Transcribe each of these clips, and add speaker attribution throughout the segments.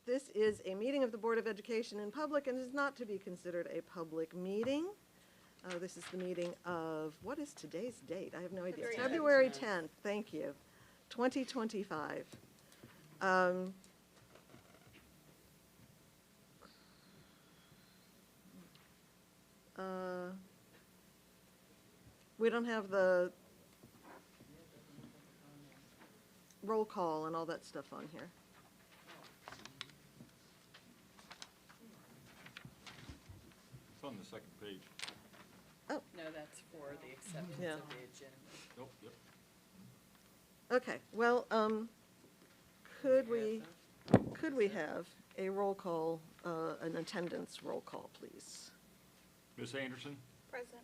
Speaker 1: This is a meeting of the Board of Education in public and is not to be considered a public meeting. This is the meeting of, what is today's date? I have no idea. February 10th, thank you, 2025. We don't have the roll call and all that stuff on here.
Speaker 2: It's on the second page.
Speaker 1: Oh,
Speaker 3: No, that's for the acceptance
Speaker 1: Yeah.
Speaker 3: of the agenda.
Speaker 2: Nope, yep.
Speaker 1: okay. Well, could we have a roll call, an attendance roll call, please?
Speaker 2: Ms. Anderson?
Speaker 4: Present.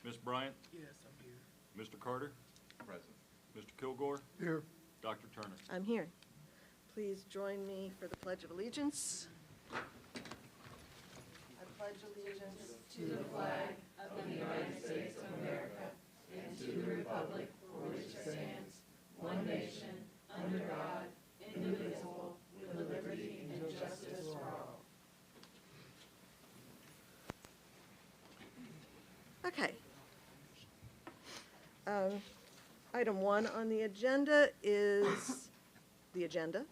Speaker 2: Ms. Bryant?
Speaker 3: Yes, I'm here.
Speaker 2: Mr. Carter? Present. Mr. Kilgore?
Speaker 5: Here.
Speaker 2: Dr. Turner?
Speaker 1: I'm here. Please join me for the Pledge of Allegiance. I pledge allegiance to the flag of the United States of America and to the republic for which it stands, one nation, under God, indivisible, with liberty and justice for all. Okay. Item 1 on the agenda is the agenda.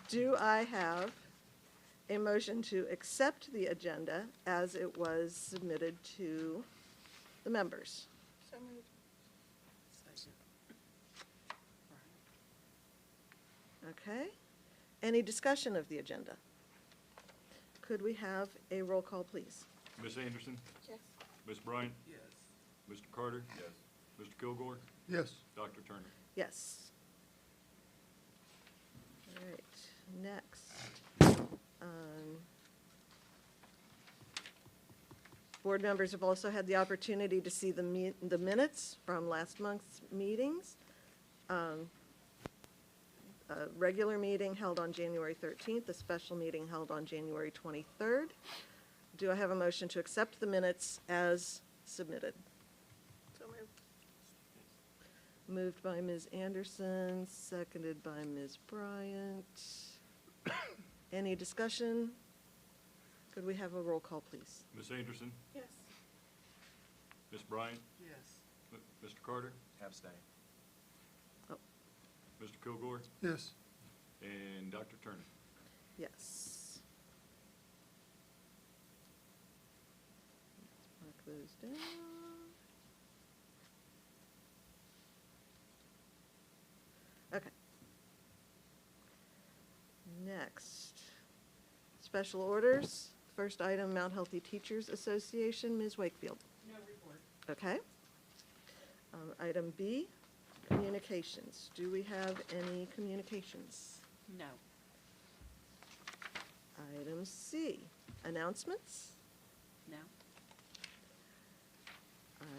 Speaker 1: Do I have a motion to accept the agenda as it was submitted to the members?
Speaker 4: So moved.
Speaker 1: Okay. Any discussion of the agenda? Could we have a roll call, please?
Speaker 2: Ms. Anderson?
Speaker 4: Yes.
Speaker 2: Ms. Bryant?
Speaker 3: Yes.
Speaker 2: Mr. Carter? Yes. Mr. Kilgore?
Speaker 5: Yes.
Speaker 2: Dr. Turner?
Speaker 1: Yes. All right, next. Board members have also had the opportunity to see the minutes from last month's meetings. A regular meeting held on January 13th, a special meeting held on January 23rd. Do I have a motion to accept the minutes as submitted?
Speaker 4: So moved.
Speaker 1: Moved by Ms. Anderson, seconded by Ms. Bryant. Any discussion? Could we have a roll call, please?
Speaker 2: Ms. Anderson?
Speaker 4: Yes.
Speaker 2: Ms. Bryant?
Speaker 3: Yes.
Speaker 2: Mr. Carter? Abstain.
Speaker 1: Oh,
Speaker 2: Mr. Kilgore?
Speaker 5: Yes.
Speaker 2: And Dr. Turner?
Speaker 1: yes. Let's mark those down. Okay. Next, special orders. First item, Mount Healthy Teachers Association, Ms. Wakefield.
Speaker 3: No report.
Speaker 1: Okay. Item B, communications. Do we have any communications?
Speaker 3: No.
Speaker 1: Item C, announcements.
Speaker 3: No.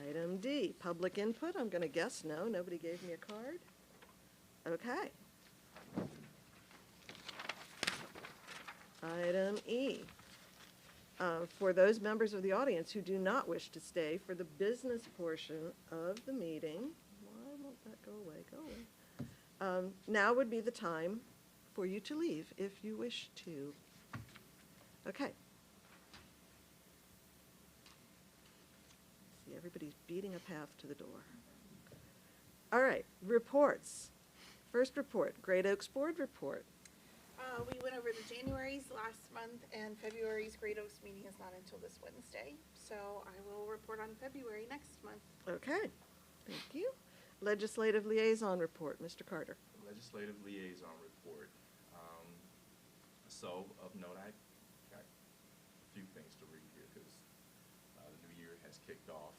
Speaker 1: Item D, public input. I'm going to guess no. Nobody gave me a card. Okay. Item E, for those members of the audience who do not wish to stay for the business portion of the meeting, why won't that go away? Go away. Now would be the time for you to leave if you wish to. Okay. See, everybody's beating a path to the door. All right, reports. First report, Great Oaks Board report.
Speaker 4: We went over the January's last month, and February's Great Oaks meeting is not until this Wednesday. So I will report on February next month.
Speaker 1: Okay, thank you. Legislative liaison report, Mr. Carter.
Speaker 6: Legislative liaison report. So of note, I got a few things to read here because the new year has kicked off.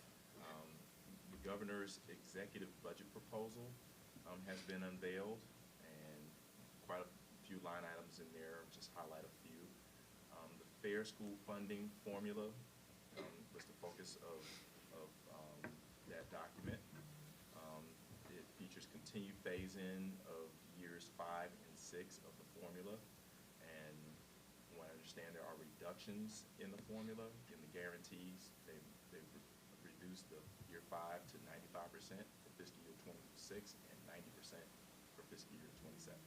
Speaker 6: The governor's executive budget proposal has been unveiled, and quite a few line items in there. Just highlight a few. The fair school funding formula was the focus of that document. It features continued phase-in of years 5 and 6 of the formula, and from what I understand, there are reductions in the formula, in the guarantees. They've reduced the year 5 to 95% for fiscal year 26 and 90% for fiscal year '27.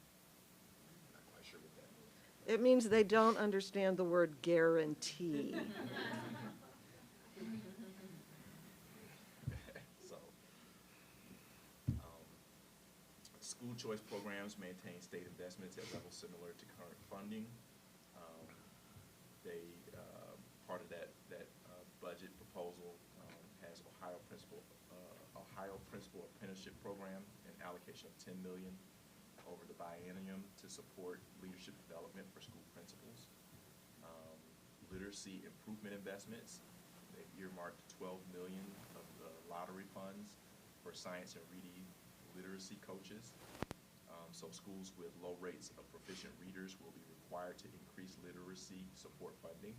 Speaker 6: Not quite sure what that means.
Speaker 1: It means they don't understand the word guarantee.
Speaker 6: So, school choice programs maintain state investments at levels similar to current funding. They, part of that budget proposal has Ohio Principal Apprenticeship Program, an allocation of $10 million over the biennium to support leadership development for school principals. Literacy improvement investments, they've earmarked $12 million of the lottery funds for science and reading literacy coaches. So schools with low rates of proficient readers will be required to increase literacy support funding.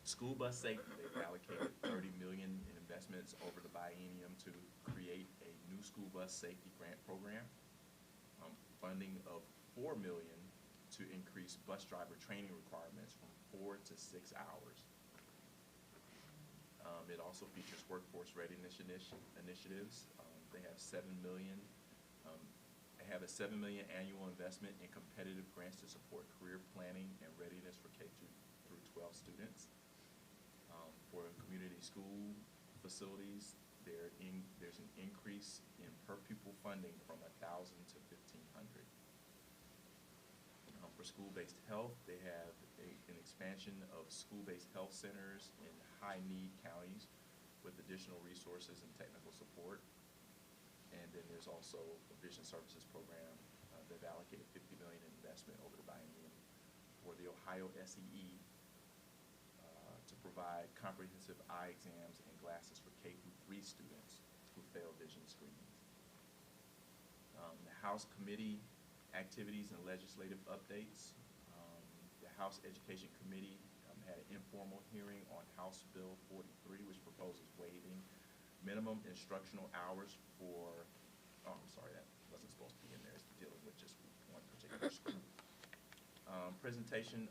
Speaker 6: School bus safety, they've allocated $30 million in investments over the biennium to create a new school bus safety grant program. Funding of $4 million to increase bus driver training requirements from 4 to 6 hours. It also features workforce readiness initiatives. They have $7 million. They have a $7 million annual investment in competitive grants to support career planning and readiness for K through 12 students. For community school facilities, there's an increase in per pupil funding from $1,000 to $1,500. For school-based health, they have an expansion of school-based health centers in high-need counties with additional resources and technical support. And then there's also a vision services program. They've allocated $50 million in investment over the biennium for the Ohio SEE to provide comprehensive eye exams and glasses for K through 3 students who fail vision screenings. The House Committee activities and legislative updates. The House Education Committee had an informal hearing on House Bill 43, which proposes waiving minimum instructional hours for, oh, I'm sorry, that wasn't supposed to be in there. It's dealing with just one particular school. Presentation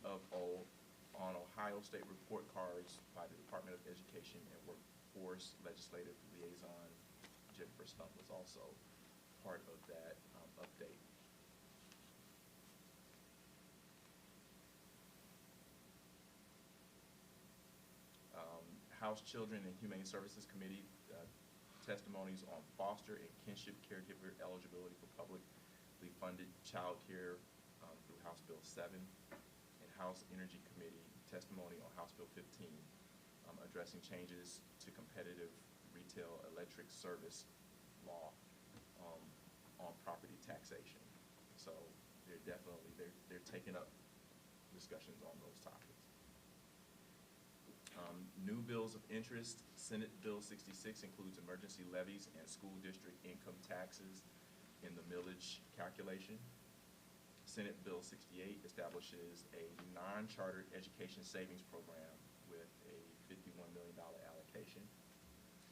Speaker 6: on Ohio State report cards by the Department of Education and Workforce Legislative Liaison Jennifer Stump was also part of that update. House Children and Humane Services Committee testimonies on foster and kinship caregiver eligibility for publicly funded child care through House Bill 7, and House Energy Committee testimony on House Bill 15 addressing changes to competitive retail electric service law on property taxation. So they're definitely, they're taking up discussions on those topics. New bills of interest. Senate Bill 66 includes emergency levies and school district income taxes in the millage calculation. Senate Bill 68 establishes a non-chartered education savings program with a $51 million allocation.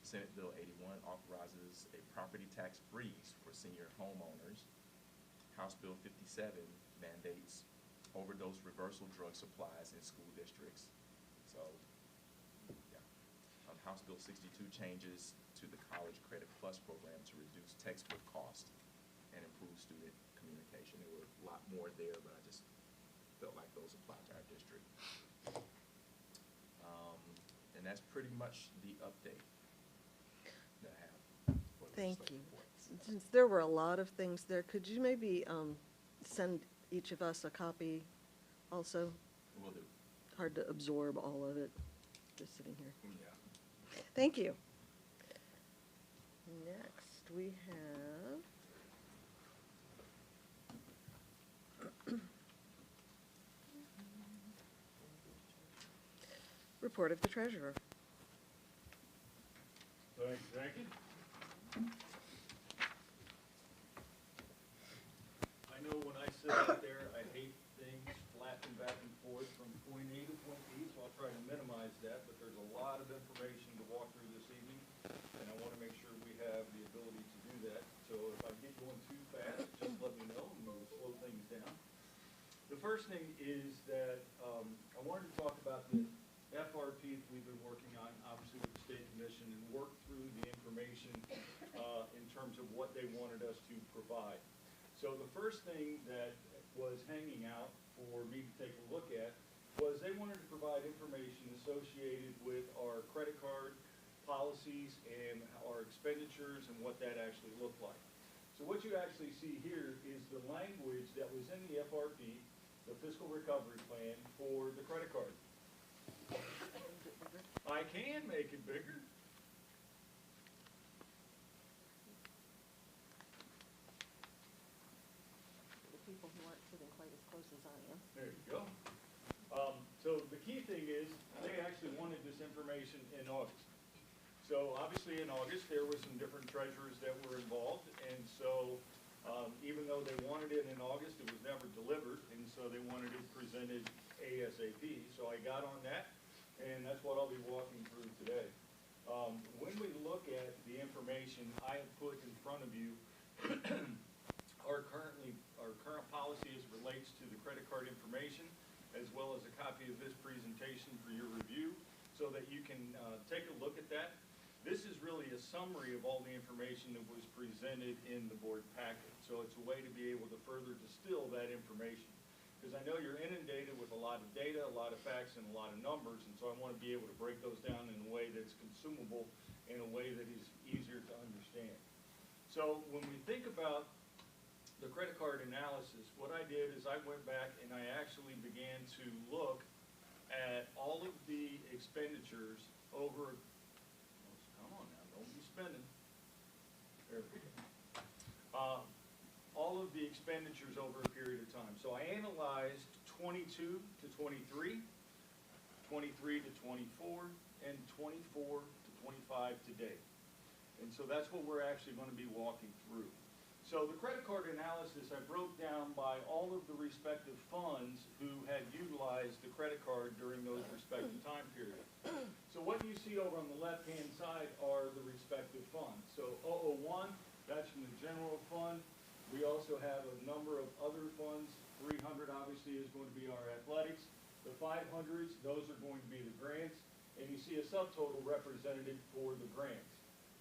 Speaker 6: Senate Bill 81 authorizes a property tax freeze for senior homeowners. House Bill 57 mandates overdose reversal drug supplies in school districts. So, yeah. House Bill 62 changes to the College Credit Plus program to reduce textbook cost and improve student communication. There were a lot more there, but I just felt like those apply to our district. And that's pretty much the update that I have for the
Speaker 1: Thank
Speaker 6: legislative
Speaker 1: you.
Speaker 6: reports.
Speaker 1: Since there were a lot of things there, could you maybe send each of us a copy also?
Speaker 6: Will do.
Speaker 1: Hard to absorb all of it, just sitting here.
Speaker 6: Yeah.
Speaker 1: Thank you. Next, we have report of the treasurer.
Speaker 2: Thanks, Jackie. I know when I sit out there, I hate things flapping back and forth from point A to point B, so I'll try to minimize that, but there's a lot of information to walk through this evening, and I want to make sure we have the ability to do that. So if I get going too fast, just let me know, and we'll slow things down. The first thing is that I wanted to talk about the FRP that we've been working on, obviously with the State Commission, and work through the information in terms of what they wanted us to provide. provide. So the first thing that was hanging out for me to take a look at was they wanted to provide information associated with our credit card policies and our expenditures and what that actually looked like. So what you actually see here is the language that was in the FRP, the fiscal recovery plan for the credit card. I can make it bigger.
Speaker 1: The people who aren't sitting quite as close as I am.
Speaker 2: There you go. So the key thing is, they actually wanted this information in August. So obviously in August, there were some different treasurers that were involved, and so even though they wanted it in August, it was never delivered, and so they wanted it presented ASAP. So I got on that, and that's what I'll be walking through today. When we look at the information I have put in front of you, our current policy as it relates to the credit card information, as well as a copy of this presentation for your review, so that you can take a look at that. This is really a summary of all the information that was presented in the board packet. So it's a way to be able to further distill that information. Because I know you're inundated with a lot of data, a lot of facts, and a lot of numbers, and so I want to be able to break those down in a way that's consumable, in a way that is easier to understand. So when we think about the credit card analysis, what I did is I went back and I actually began to look at all of the expenditures over, come on now, don't be spending. There we go. All of the expenditures over a period of time. So I analyzed 22 to 23, 23 to 24, and 24 to 25 to date. And so that's what we're actually going to be walking through. So the credit card analysis I broke down by all of the respective funds who had utilized the credit card during those respective time periods. So what you see over on the left-hand side are the respective funds. So 001, that's from the general fund. We also have a number of other funds. 300 obviously is going to be our athletics. The 500s, those are going to be the grants. And you see a subtotal represented for the grants.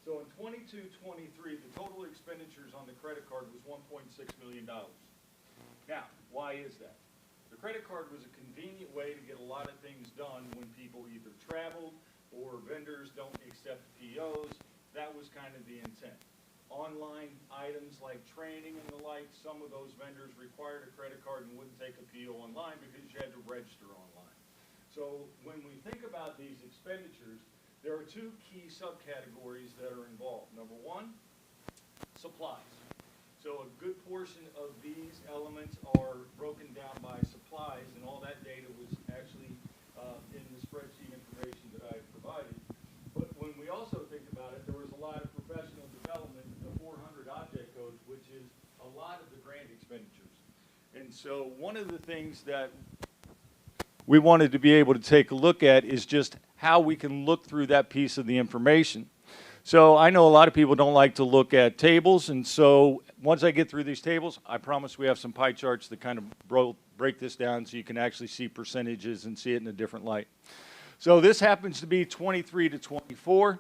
Speaker 2: So in 22-23, the total expenditures on the credit card was $1.6 million. Now, why is that? The credit card was a convenient way to get a lot of things done when people either traveled or vendors don't accept POs. That was kind of the intent. Online items like training and the like, some of those vendors required a credit card and wouldn't take a PO online because you had to register online. So when we think about these expenditures, there are two key subcategories that are involved. Number one, supplies. So a good portion of these elements are broken down by supplies, and all that data was actually in the spreadsheet information that I provided. But when we also think about it, there was a lot of professional development, the 400 object codes, which is a lot of the grant expenditures. And so one of the things that we wanted to be able to take a look at is just how we can look through that piece of the information. So I know a lot of people don't like to look at tables, and so once I get through these tables, I promise we have some pie charts that kind of break this down so you can actually see percentages and see it in a different light. So this happens to be 23 to 24.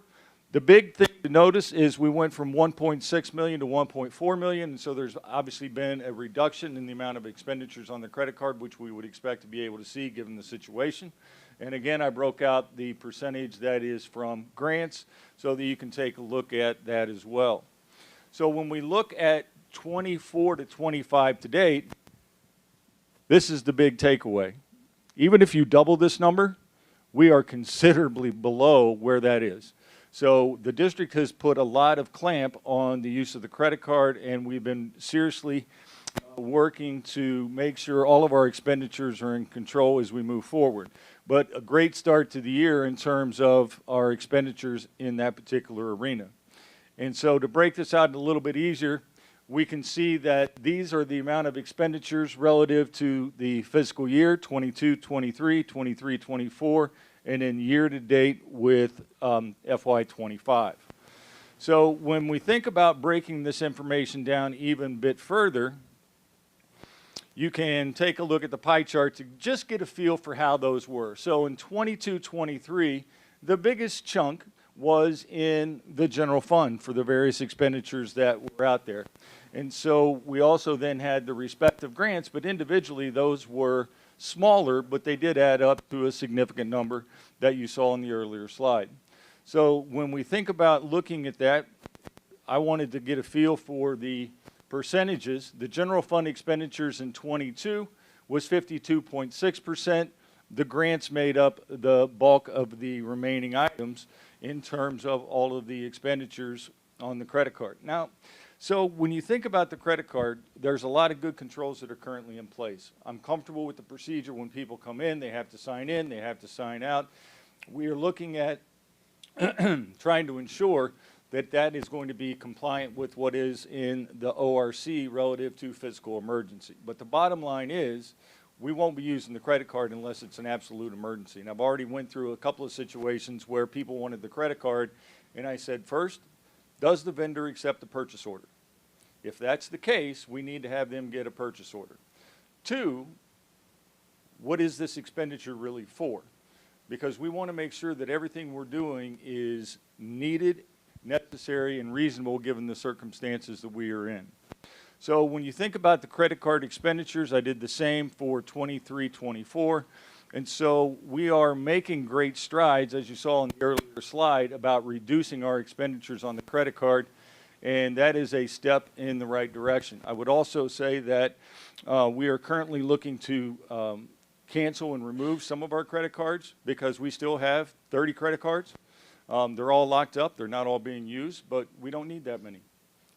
Speaker 2: The big thing to notice is we went from 1.6 million to 1.4 million, and so there's obviously been a reduction in the amount of expenditures on the credit card, which we would expect to be able to see given the situation. And again, I broke out the percentage that is from grants so that you can take a look at that as well. So when we look at 24 to 25 to date, this is the big takeaway. Even if you double this number, we are considerably below where that is. So the district has put a lot of clamp on the use of the credit card, and we've been seriously working to make sure all of our expenditures are in control as we move forward. But a great start to the year in terms of our expenditures in that particular arena. And so to break this out a little bit easier, we can see that these are the amount of expenditures relative to the fiscal year, 22-23, 23-24, and then year-to-date with FY25. So when we think about breaking this information down even a bit further, you can take a look at the pie chart to just get a feel for how those were. So in 22-23, the biggest chunk
Speaker 5: was in the general fund for the various expenditures that were out there. And so we also then had the respective grants, but individually those were smaller, but they did add up to a significant number that you saw in the earlier slide. So when we think about looking at that, I wanted to get a feel for the percentages. The general fund expenditures in 22 was 52.6%. The grants made up the bulk of the remaining items in terms of all of the expenditures on the credit card. Now, so when you think about the credit card, there's a lot of good controls that are currently in place. I'm comfortable with the procedure. When people come in, they have to sign in, they have to sign out. We are looking at trying to ensure that that is going to be compliant with what is in the ORC relative to fiscal emergency. But the bottom line is, we won't be using the credit card unless it's an absolute emergency. And I've already went through a couple of situations where people wanted the credit card, and I said, first, does the vendor accept the purchase order? If that's the case, we need to have them get a purchase order. Two, what is this expenditure really for? Because we want to make sure that everything we're doing is needed, necessary, and reasonable given the circumstances that we are in. So when you think about the credit card expenditures, I did the same for 23, 24. And so we are making great strides, as you saw in the earlier slide, about reducing our expenditures on the credit card, and that is a step in the right direction. I would also say that we are currently looking to cancel and remove some of our credit cards because we still have 30 credit cards. They're all locked up. They're not all being used, but we don't need that many.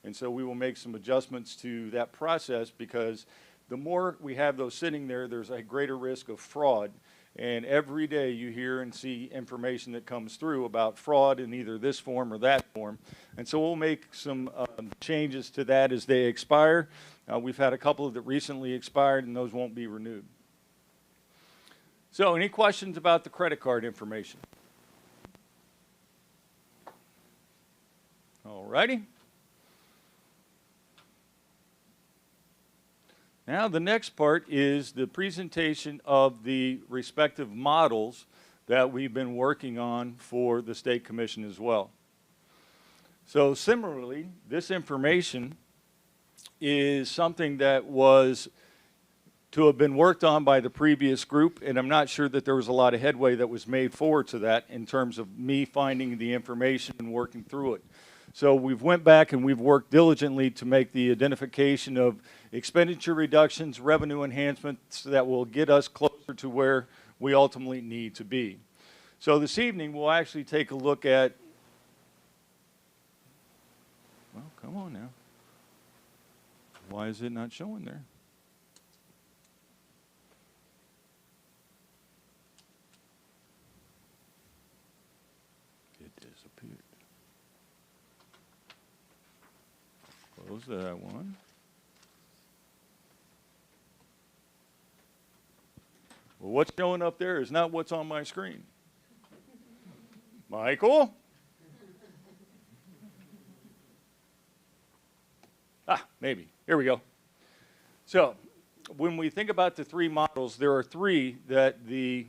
Speaker 5: And so we will make some adjustments to that process because the more we have those sitting there, there's a greater risk of fraud. And every day you hear and see information that comes through about fraud in either this form or that form. And so we'll make some changes to that as they expire. We've had a couple that recently expired, and those won't be renewed. So any questions about the credit card information? All righty. Now the next part is the presentation of the respective models that we've been working on for the State Commission as well. So similarly, this information is something that was to have been worked on by the previous group, and I'm not sure that there was a lot of headway that was made forward to that in terms of me finding the information and working through it. So we've went back and we've worked diligently to make the identification of expenditure reductions, revenue enhancements that will get us closer to where we ultimately need to be. So this evening we'll actually take a look at, well, come on now. Why is it not showing there? It disappeared. Close that one. Well, what's showing up there is not what's on my screen. Michael? Maybe. Here we go. So, when we think about the three models, there are three that the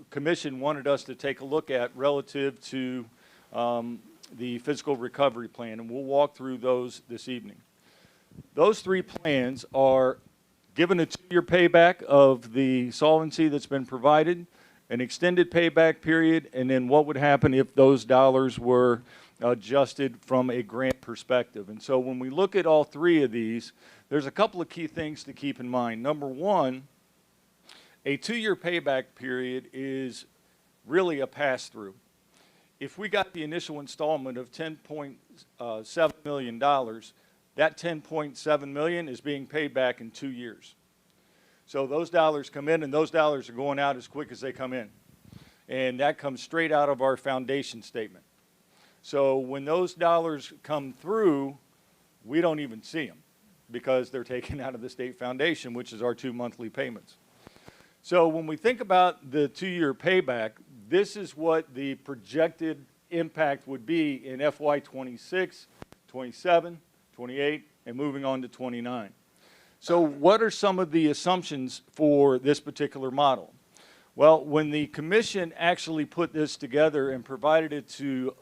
Speaker 5: Commission wanted us to take a look at relative to the fiscal recovery plan, and we'll walk through those this evening. Those three plans are given a 2-year payback of the solvency that's been provided, an extended payback period, and then what would happen if those dollars were adjusted from a grant perspective. And so when we look at all three of these, there's a couple of key things to keep in mind. Number one, a 2-year payback period is really a pass-through. If we got the initial installment of $10.7 million, that $10.7 million is being paid back in 2 years. So those dollars come in, and those dollars are going out as quick as they come in. And that comes straight out of our foundation statement. So when those dollars come through, we don't even see them because they're taken out of the state foundation, which is our 2 monthly payments. So when we think about the 2-year payback, this is what the projected impact would be in FY 26, 27, 28, and moving on to 29. So what are some of the assumptions for this particular model? Well, when the Commission actually put this together and provided it to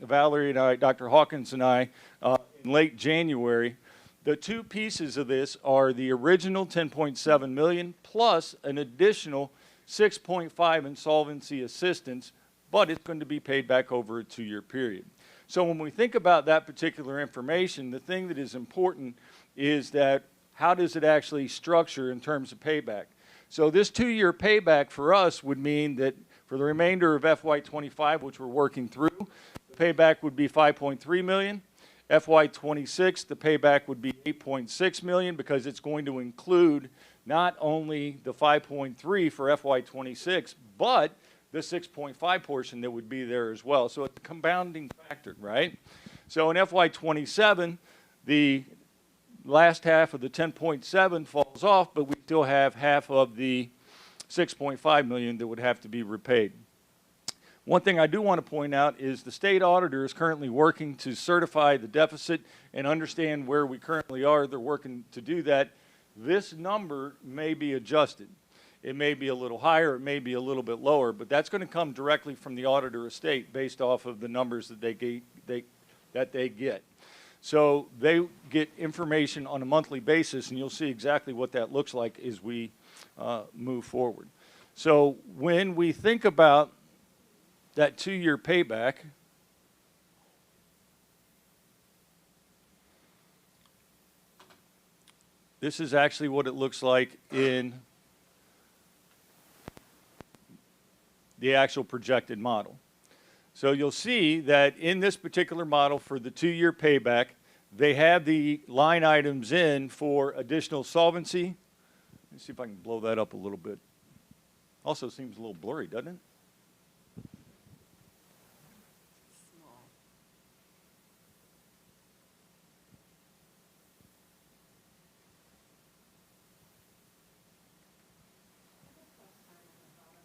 Speaker 5: Valerie and I, Dr. Hawkins and I, in late January. The two pieces of this are the original 10.7 million plus an additional 6.5 insolvency assistance, but it's going to be paid back over a 2-year period. So when we think about that particular information, the thing that is important is that how does it actually structure in terms of payback? So this 2-year payback for us would mean that for the remainder of FY25, which we're working through, the payback would be 5.3 million. FY26, the payback would be 8.6 million because it's going to include not only the 5.3 for FY26, but the 6.5 portion that would be there as well. So it's a compounding factor, right? So in FY27, the last half of the 10.7 falls off, but we still have half of the 6.5 million that would have to be repaid. One thing I do want to point out is the state auditor is currently working to certify the deficit and understand where we currently are. They're working to do that. This number may be adjusted. It may be a little higher, it may be a little bit lower, but that's going to come directly from the auditor of state based off of the numbers that they get. So they get information on a monthly basis, and you'll see exactly what that looks like as we move forward. So when we think about that 2-year payback, this is actually what it looks like in the actual projected model. So you'll see that in this particular model for the 2-year payback, they have the line items in for additional solvency. Let me see if I can blow that up a little bit. Also seems a little blurry, doesn't it?
Speaker 3: Small.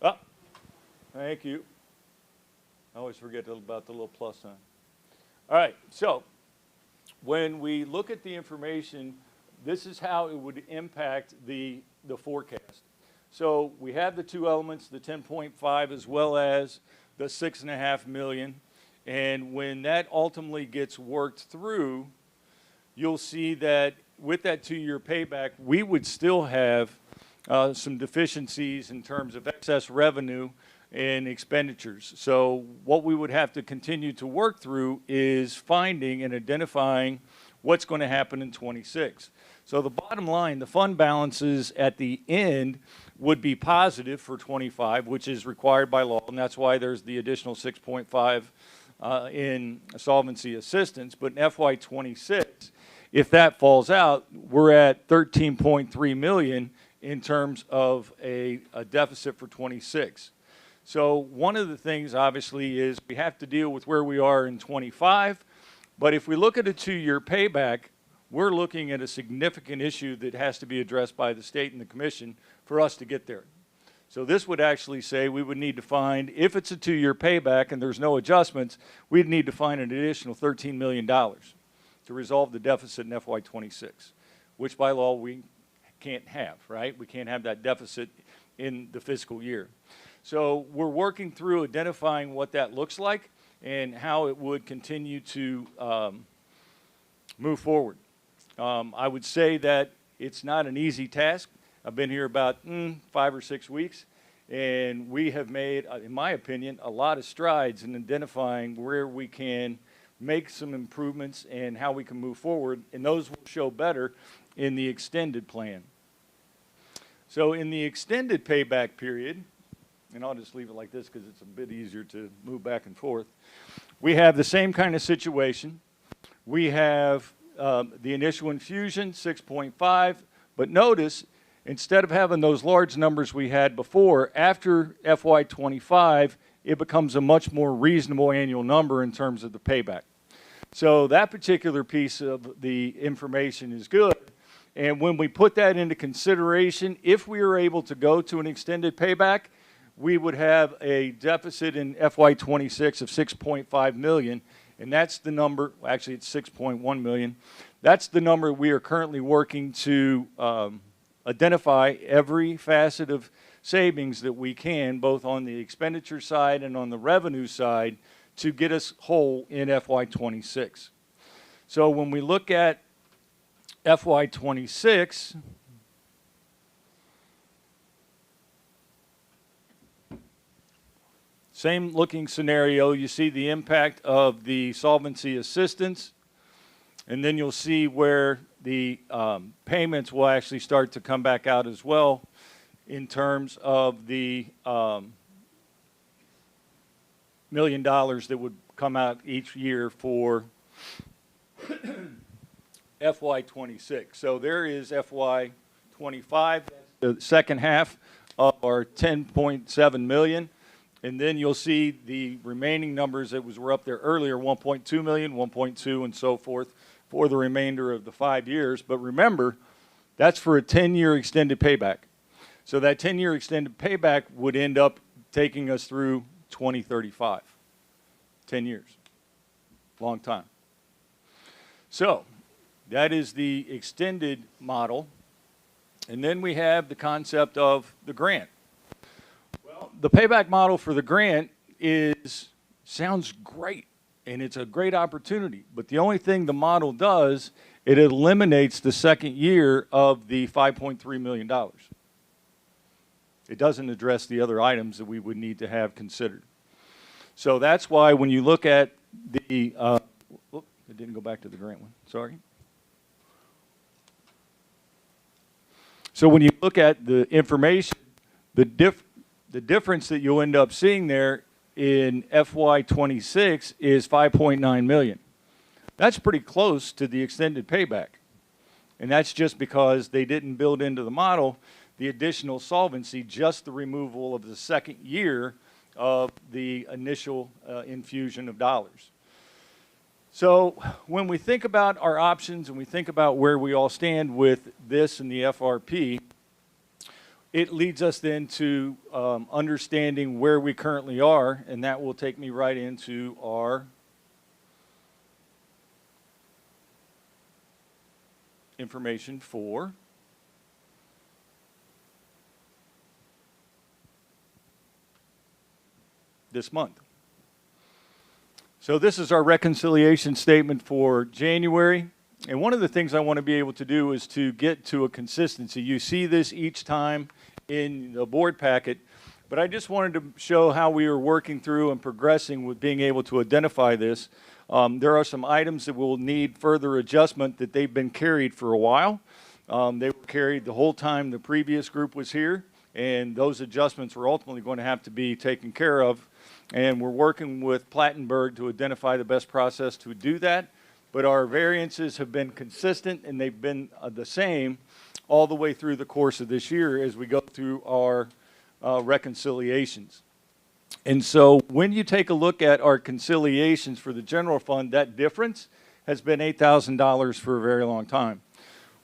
Speaker 5: Oh, thank you. I always forget about the little plus sign. All right, so when we look at the information, this is how it would impact the forecast. So we have the two elements, the 10.5 as well as the 6.5 million. And when that ultimately gets worked through, you'll see that with that 2-year payback, we would still have some deficiencies in terms of excess revenue and expenditures. So what we would have to continue to work through is finding and identifying what's going to happen in 26. So the bottom line, the fund balances at the end would be positive for 25, which is required by law, and that's why there's the additional 6.5 in solvency assistance. But in FY26, if that falls out, we're at 13.3 million in terms of a deficit for 26. So one of the things, obviously, is we have to deal with where we are in 25. But if we look at a 2-year payback, we're looking at a significant issue that has to be addressed by the state and the commission for us to get there. So this would actually say we would need to find, if it's a 2-year payback and there's no adjustments, we'd need to find an additional $13 million to resolve the deficit in FY26, which by law we can't have, right? We can't have that deficit in the fiscal year. So we're working through identifying what that looks like and how it would continue to move forward. I would say that it's not an easy task. I've been here about 5 or 6 weeks, and we have made, in my opinion, a lot of strides in identifying where we can make some improvements and how we can move forward, and those will show better in the extended plan. So in the extended payback period, and I'll just leave it like this because it's a bit easier to move back and forth, we have the same kind of situation. We have the initial infusion, 6.5, but notice, instead of having those large numbers we had before, after FY25, it becomes a much more reasonable annual number in terms of the payback. So that particular piece of the information is good. And when we put that into consideration, if we are able to go to an extended payback, we would have a deficit in FY26 of 6.5 million. And that's the number, actually it's 6.1 million. That's the number we are currently working to identify every facet of savings that we can, both on the expenditure side and on the revenue side, to get us whole in FY26. So when we look at FY26, same looking scenario. You see the impact of the solvency assistance, and then you'll see where the payments will actually start to come back out as well in terms of the $1 million that would come out each year for FY26. So there is FY25, the second half of our 10.7 million. And then you'll see the remaining numbers that were up there earlier, 1.2 million, 1.2, and so forth for the remainder of the 5 years. But remember, that's for a 10-year extended payback. So that 10-year extended payback would end up taking us through 2035. 10 years. Long time. So that is the extended model. And then we have the concept of the grant. Well, the payback model for the grant sounds great, and it's a great opportunity. But the only thing the model does, it eliminates the second year of the $5.3 million. It doesn't address the other items that we would need to have considered. So that's why when you look at the, it didn't go back to the grant one, sorry. So when you look at the information, the difference that you'll end up seeing there in FY26 is 5.9 million. That's pretty close to the extended payback. And that's just because they didn't build into the model the additional solvency, just the removal of the second year of the initial infusion of dollars. So when we think about our options and we think about where we all stand with this and the FRP, it leads us then to understanding where we currently are, and that will take me right into our information for this month. So this is our reconciliation statement for January. And one of the things I want to be able to do is to get to a consistency. You see this each time in the board packet, but I just wanted to show how we are working through and progressing with being able to identify this. There are some items that will need further adjustment that they've been carried for a while. They were carried the whole time the previous group was here, and those adjustments were ultimately going to have to be taken care of. And we're working with Plattenberg to identify the best process to do that. But our variances have been consistent, and they've been the same all the way through the course of this year as we go through our reconciliations. And so when you take a look at our conciliations for the general fund, that difference has been $8,000 for a very long time.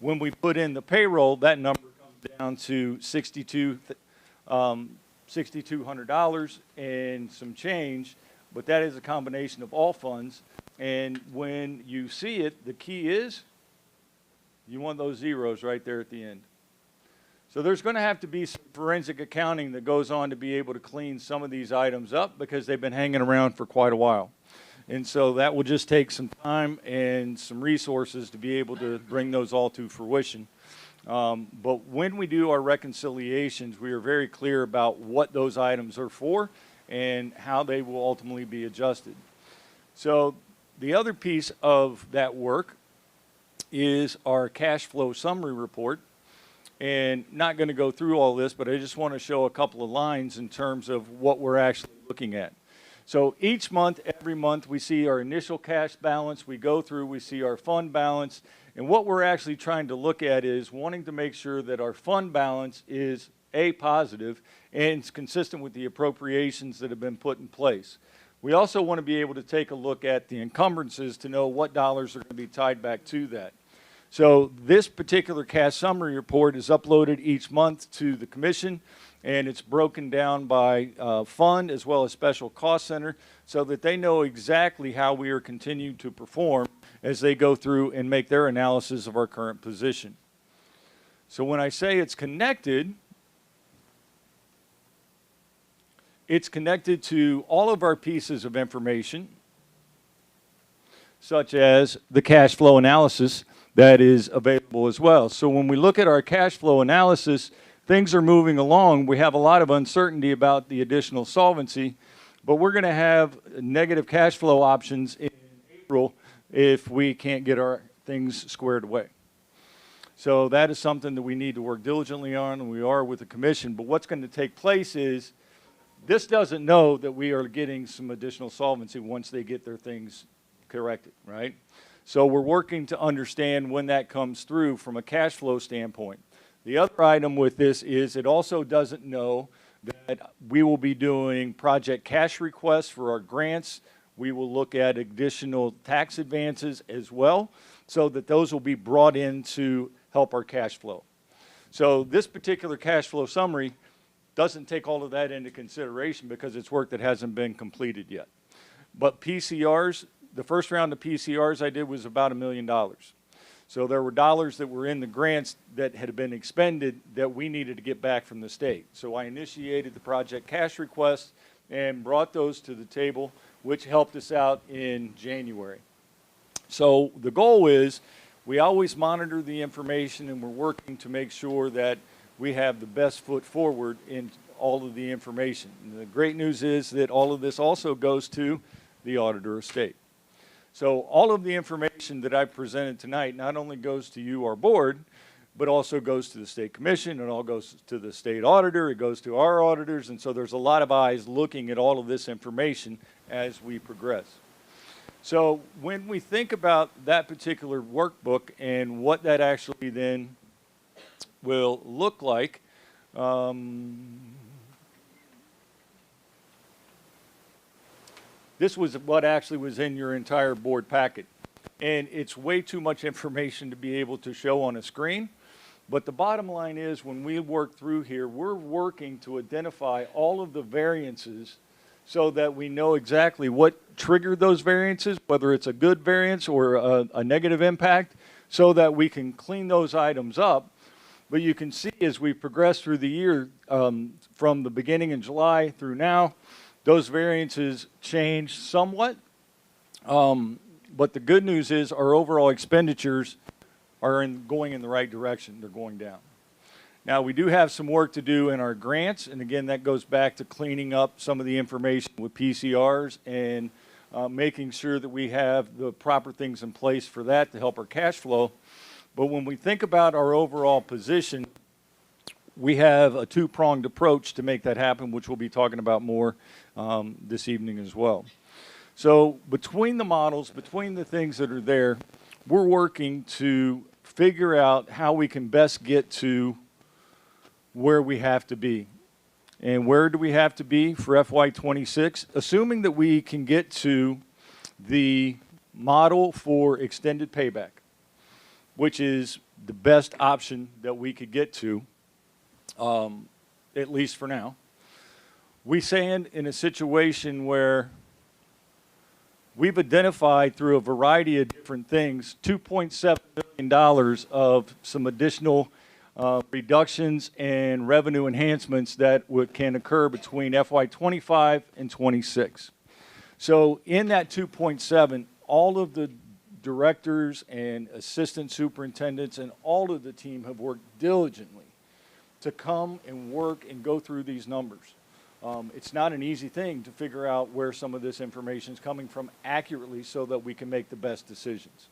Speaker 5: When we put in the payroll, that number comes down to $6,200 and some change, but that is a combination of all funds. And when you see it, the key is you want those zeros right there at the end. So there's going to have to be some forensic accounting that goes on to be able to clean some of these items up because they've been hanging around for quite a while. And so that will just take some time and some resources to be able to bring those all to fruition. But when we do our reconciliations, we are very clear about what those items are for and how they will ultimately be adjusted. So the other piece of that work is our cash flow summary report. And not going to go through all this, but I just want to show a couple of lines in terms of what we're actually looking at. So each month, every month, we see our initial cash balance. We go through, we see our fund balance. And what we're actually trying to look at is wanting to make sure that our fund balance is A, positive, and it's consistent with the appropriations that have been put in place. We also want to be able to take a look at the encumbrances to know what dollars are going to be tied back to that. So this particular cash summary report is uploaded each month to the commission, and it's broken down by fund as well as special cost center so that they know exactly how we are continuing to perform as they go through and make their analysis of our current position. So when I say it's connected, it's connected to all of our pieces of information, such as the cash flow analysis that is available as well. So when we look at our cash flow analysis, things are moving along. We have a lot of uncertainty about the additional solvency, but we're going to have negative cash flow options in April if we can't get our things squared away. So that is something that we need to work diligently on, and we are with the commission. But what's going to take place is this doesn't know that we are getting some additional solvency once they get their things corrected, right? So we're working to understand when that comes through from a cash flow standpoint. The other item with this is it also doesn't know that we will be doing project cash requests for our grants. We will look at additional tax advances as well, so that those will be brought in to help our cash flow. So this particular cash flow summary doesn't take all of that into consideration because it's work that hasn't been completed yet. But PCRs, the first round of PCRs I did was about $1 million. So there were dollars that were in the grants that had been expended that we needed to get back from the state. So I initiated the project cash request and brought those to the table, which helped us out in January. So the goal is we always monitor the information, and we're working to make sure that we have the best foot forward in all of the information. And the great news is that all of this also goes to the auditor of state. So all of the information that I presented tonight not only goes to you, our board, but also goes to the state commission. It all goes to the state auditor. It goes to our auditors. And so there's a lot of eyes looking at all of this information as we progress. So when we think about that particular workbook and what that actually then will look like, this was what actually was in your entire board packet. And it's way too much information to be able to show on a screen. But the bottom line is when we work through here, we're working to identify all of the variances so that we know exactly what triggered those variances, whether it's a good variance or a negative impact, so that we can clean those items up. But you can see as we progress through the year, from the beginning in July through now, those variances changed somewhat. But the good news is our overall expenditures are going in the right direction. They're going down. Now, we do have some work to do in our grants, and again, that goes back to cleaning up some of the information with PCRs and making sure that we have the proper things in place for that to help our cash flow. But when we think about our overall position, we have a two-pronged approach to make that happen, which we'll be talking about more this evening as well. So between the models, between the things that are there, we're working to figure out how we can best get to where we have to be. And where do we have to be for FY26? Assuming that we can get to the model for extended payback, which is the best option that we could get to, at least for now. We stand in a situation where we've identified through a variety of different things $2.7 million of some additional reductions and revenue enhancements that can occur between FY25 and 26. So in that 2.7, all of the directors and assistant superintendents and all of the team have worked diligently to come and work and go through these numbers. It's not an easy thing to figure out where some of this information is coming from accurately so that we can make the best decisions.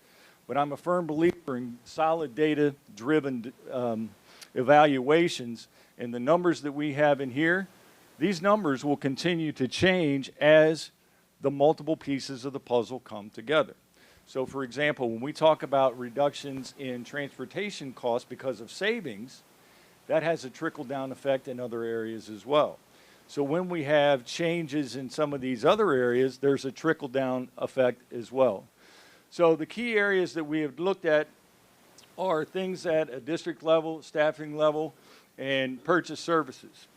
Speaker 5: But I'm a firm believer in solid data-driven evaluations, and the numbers that we have in here, these numbers will continue to change as the multiple pieces of the puzzle come together. So for example, when we talk about reductions in transportation costs because of savings, that has a trickle-down effect in other areas as well. So when we have changes in some of these other areas, there's a trickle-down effect as well. So the key areas that we have looked at are things at a district level, staffing level, and purchase services.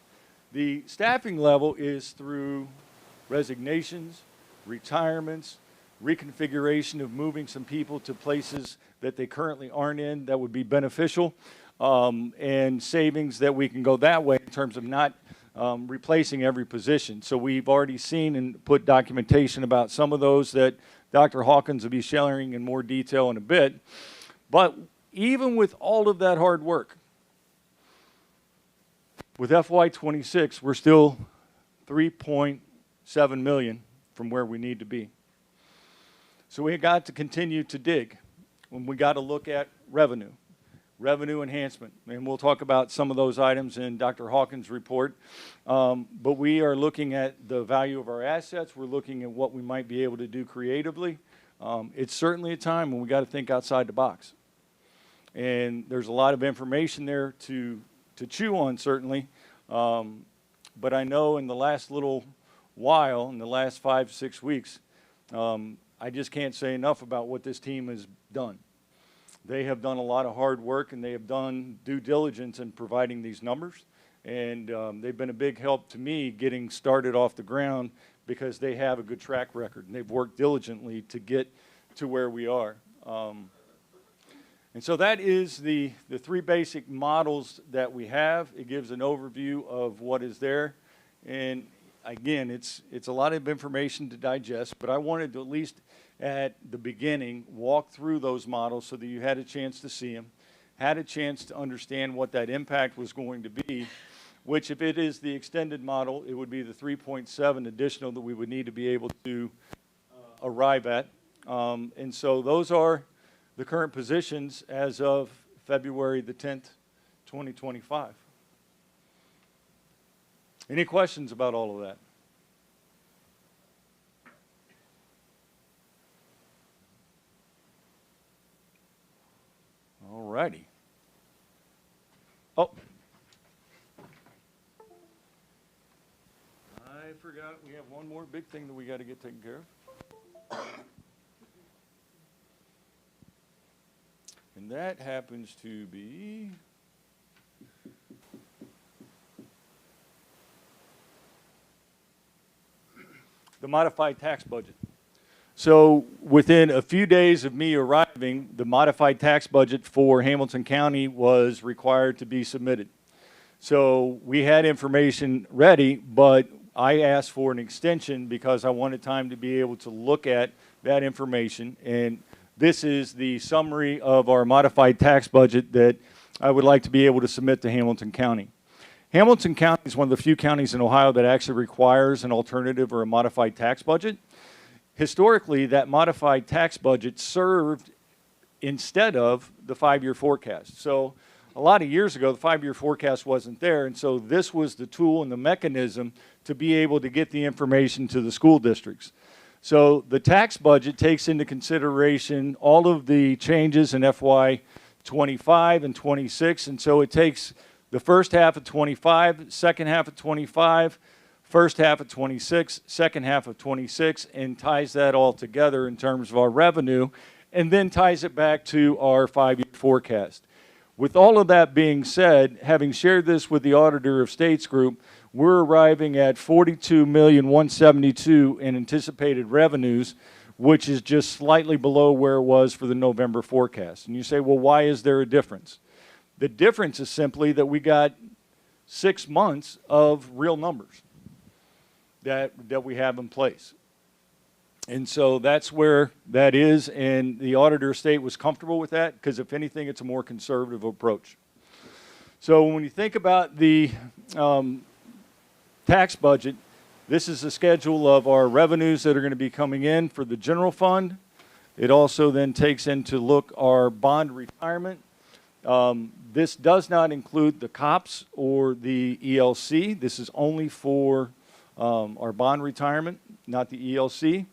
Speaker 5: The staffing level is through resignations, retirements, reconfiguration of moving some people to places that they currently aren't in that would be beneficial, and savings that we can go that way in terms of not replacing every position. So we've already seen and put documentation about some of those that Dr. Hawkins will be sharing in more detail in a bit. But even with all of that hard work, with FY26, we're still 3.7 million from where we need to be. So we got to continue to dig. When we got to look at revenue enhancement, and we'll talk about some of those items in Dr. Hawkins' report. But we are looking at the value of our assets. We're looking at what we might be able to do creatively. It's certainly a time when we got to think outside the box. And there's a lot of information there to chew on, certainly. But I know in the last little while, in the last 5 to 6 weeks, I just can't say enough about what this team has done. They have done a lot of hard work, and they have done due diligence in providing these numbers. And they've been a big help to me getting started off the ground because they have a good track record, and they've worked diligently to get to where we are. And so that is the 3 basic models that we have. It gives an overview of what is there. And again, it's a lot of information to digest, but I wanted to at least at the beginning walk through those models so that you had a chance to see them, had a chance to understand what that impact was going to be, which if it is the extended model, it would be the 3.7 additional that we would need to be able to arrive at. And so those are the current positions as of February the 10th, 2025. Any questions about all of that? All righty. Oh. I forgot we have one more big thing that we got to get taken care of. And that happens to be the modified tax budget. So within a few days of me arriving, the modified tax budget for Hamilton County was required to be submitted. So we had information ready, but I asked for an extension because I wanted time to be able to look at that information. And this is the summary of our modified tax budget that I would like to be able to submit to Hamilton County. Hamilton County is one of the few counties in Ohio that actually requires an alternative or a modified tax budget. Historically, that modified tax budget served instead of the 5-year forecast. So a lot of years ago, the 5-year forecast wasn't there, and so this was the tool and the mechanism to be able to get the information to the school districts. So the tax budget takes into consideration all of the changes in FY25 and 26, and so it takes the first half of 25, second half of 25, first half of 26, second half of 26, and ties that all together in terms of our revenue, and then ties it back to our 5-year forecast. With all of that being said, having shared this with the Auditor of States Group, we're arriving at $42,172,000 in anticipated revenues, which is just slightly below where it was for the November forecast. And you say, well, why is there a difference? The difference is simply that we got 6 months of real numbers that we have in place. And so that's where that is, and the Auditor of State was comfortable with that because, if anything, it's a more conservative approach. So when you think about the tax budget, this is a schedule of our revenues that are going to be coming in for the general fund. It also then takes into look our bond retirement. This does not include the COPS or the ELC. This is only for our bond retirement, not the ELC.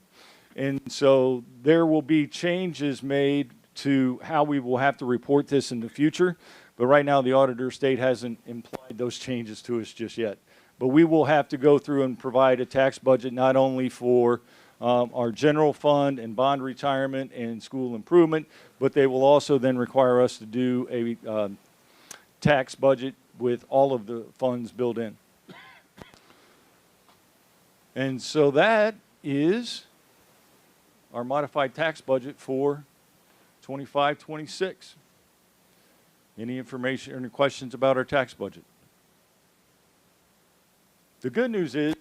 Speaker 5: And so there will be changes made to how we will have to report this in the future. But right now, the Auditor of State hasn't implied those changes to us just yet. But we will have to go through and provide a tax budget not only for our general fund and bond retirement and school improvement, but they will also then require us to do a tax budget with all of the funds built in. And so that is our modified tax budget for 25-26. Any information or any questions about our tax budget? The good news is,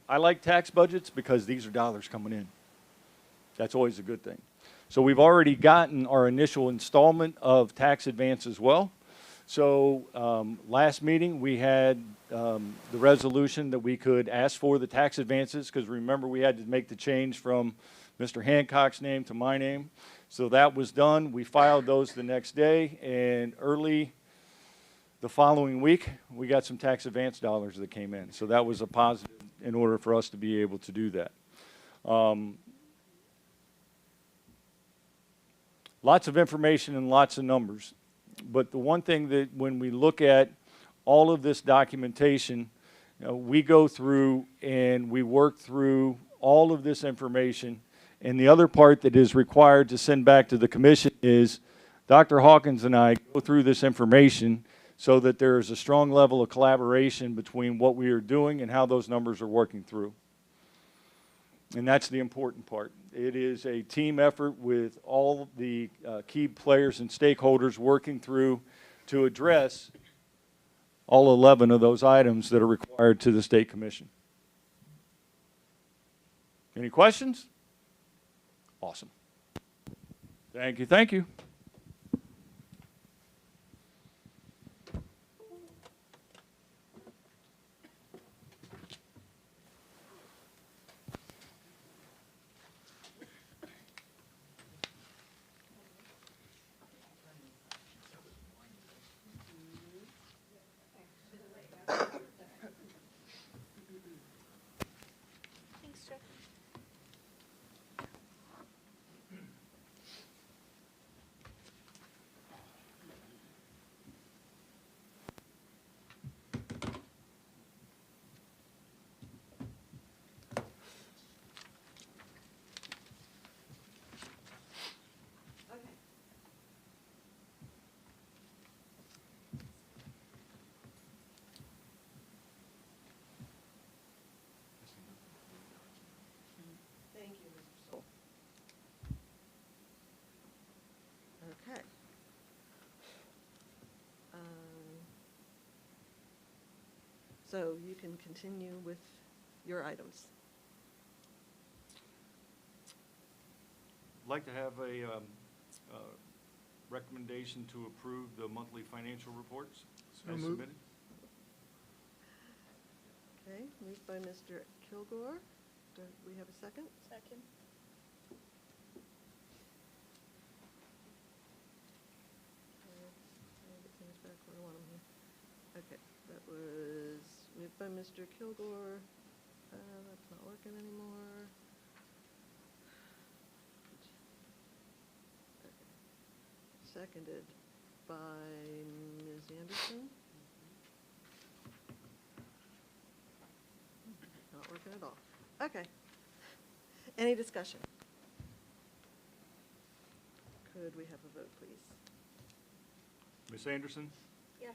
Speaker 5: I like tax budgets because these are dollars coming in. That's always a good thing. So we've already gotten our initial installment of tax advance as well. So last meeting, we had the resolution that we could ask for the tax advances, because remember, we had to make the change from Mr. Hancock's name to my name. So that was done. We filed those the next day, and early the following week, we got some tax advance dollars that came in. So that was a positive in order for us to be able to do that. Lots of information and lots of numbers. But the one thing that when we look at all of this documentation, we go through and we work through all of this information. And the other part that is required to send back to the commission is Dr. Hawkins and I go through this information so that there is a strong level of collaboration between what we are doing and how those numbers are working through. And that's the important part. It is a team effort with all the key players and stakeholders working through to address all 11 of those items that are required to the State Commission. Any questions? Awesome. Thank you, thank you.
Speaker 4: Thanks, Jeff.
Speaker 1: Thank you, Mr. Soul. Okay. So you can continue with your items.
Speaker 5: I'd like to have a recommendation to approve the monthly financial reports as submitted.
Speaker 1: Okay, moved by Mr. Kilgore. Do we have a second?
Speaker 4: Second.
Speaker 1: Get things back where I want them here. Okay, that was moved by Mr. Kilgore. That's not working anymore. Okay. Seconded by Ms. Anderson. Not working at all. Okay. Any discussion? Could we have a vote, please?
Speaker 5: Ms. Anderson?
Speaker 4: Yes.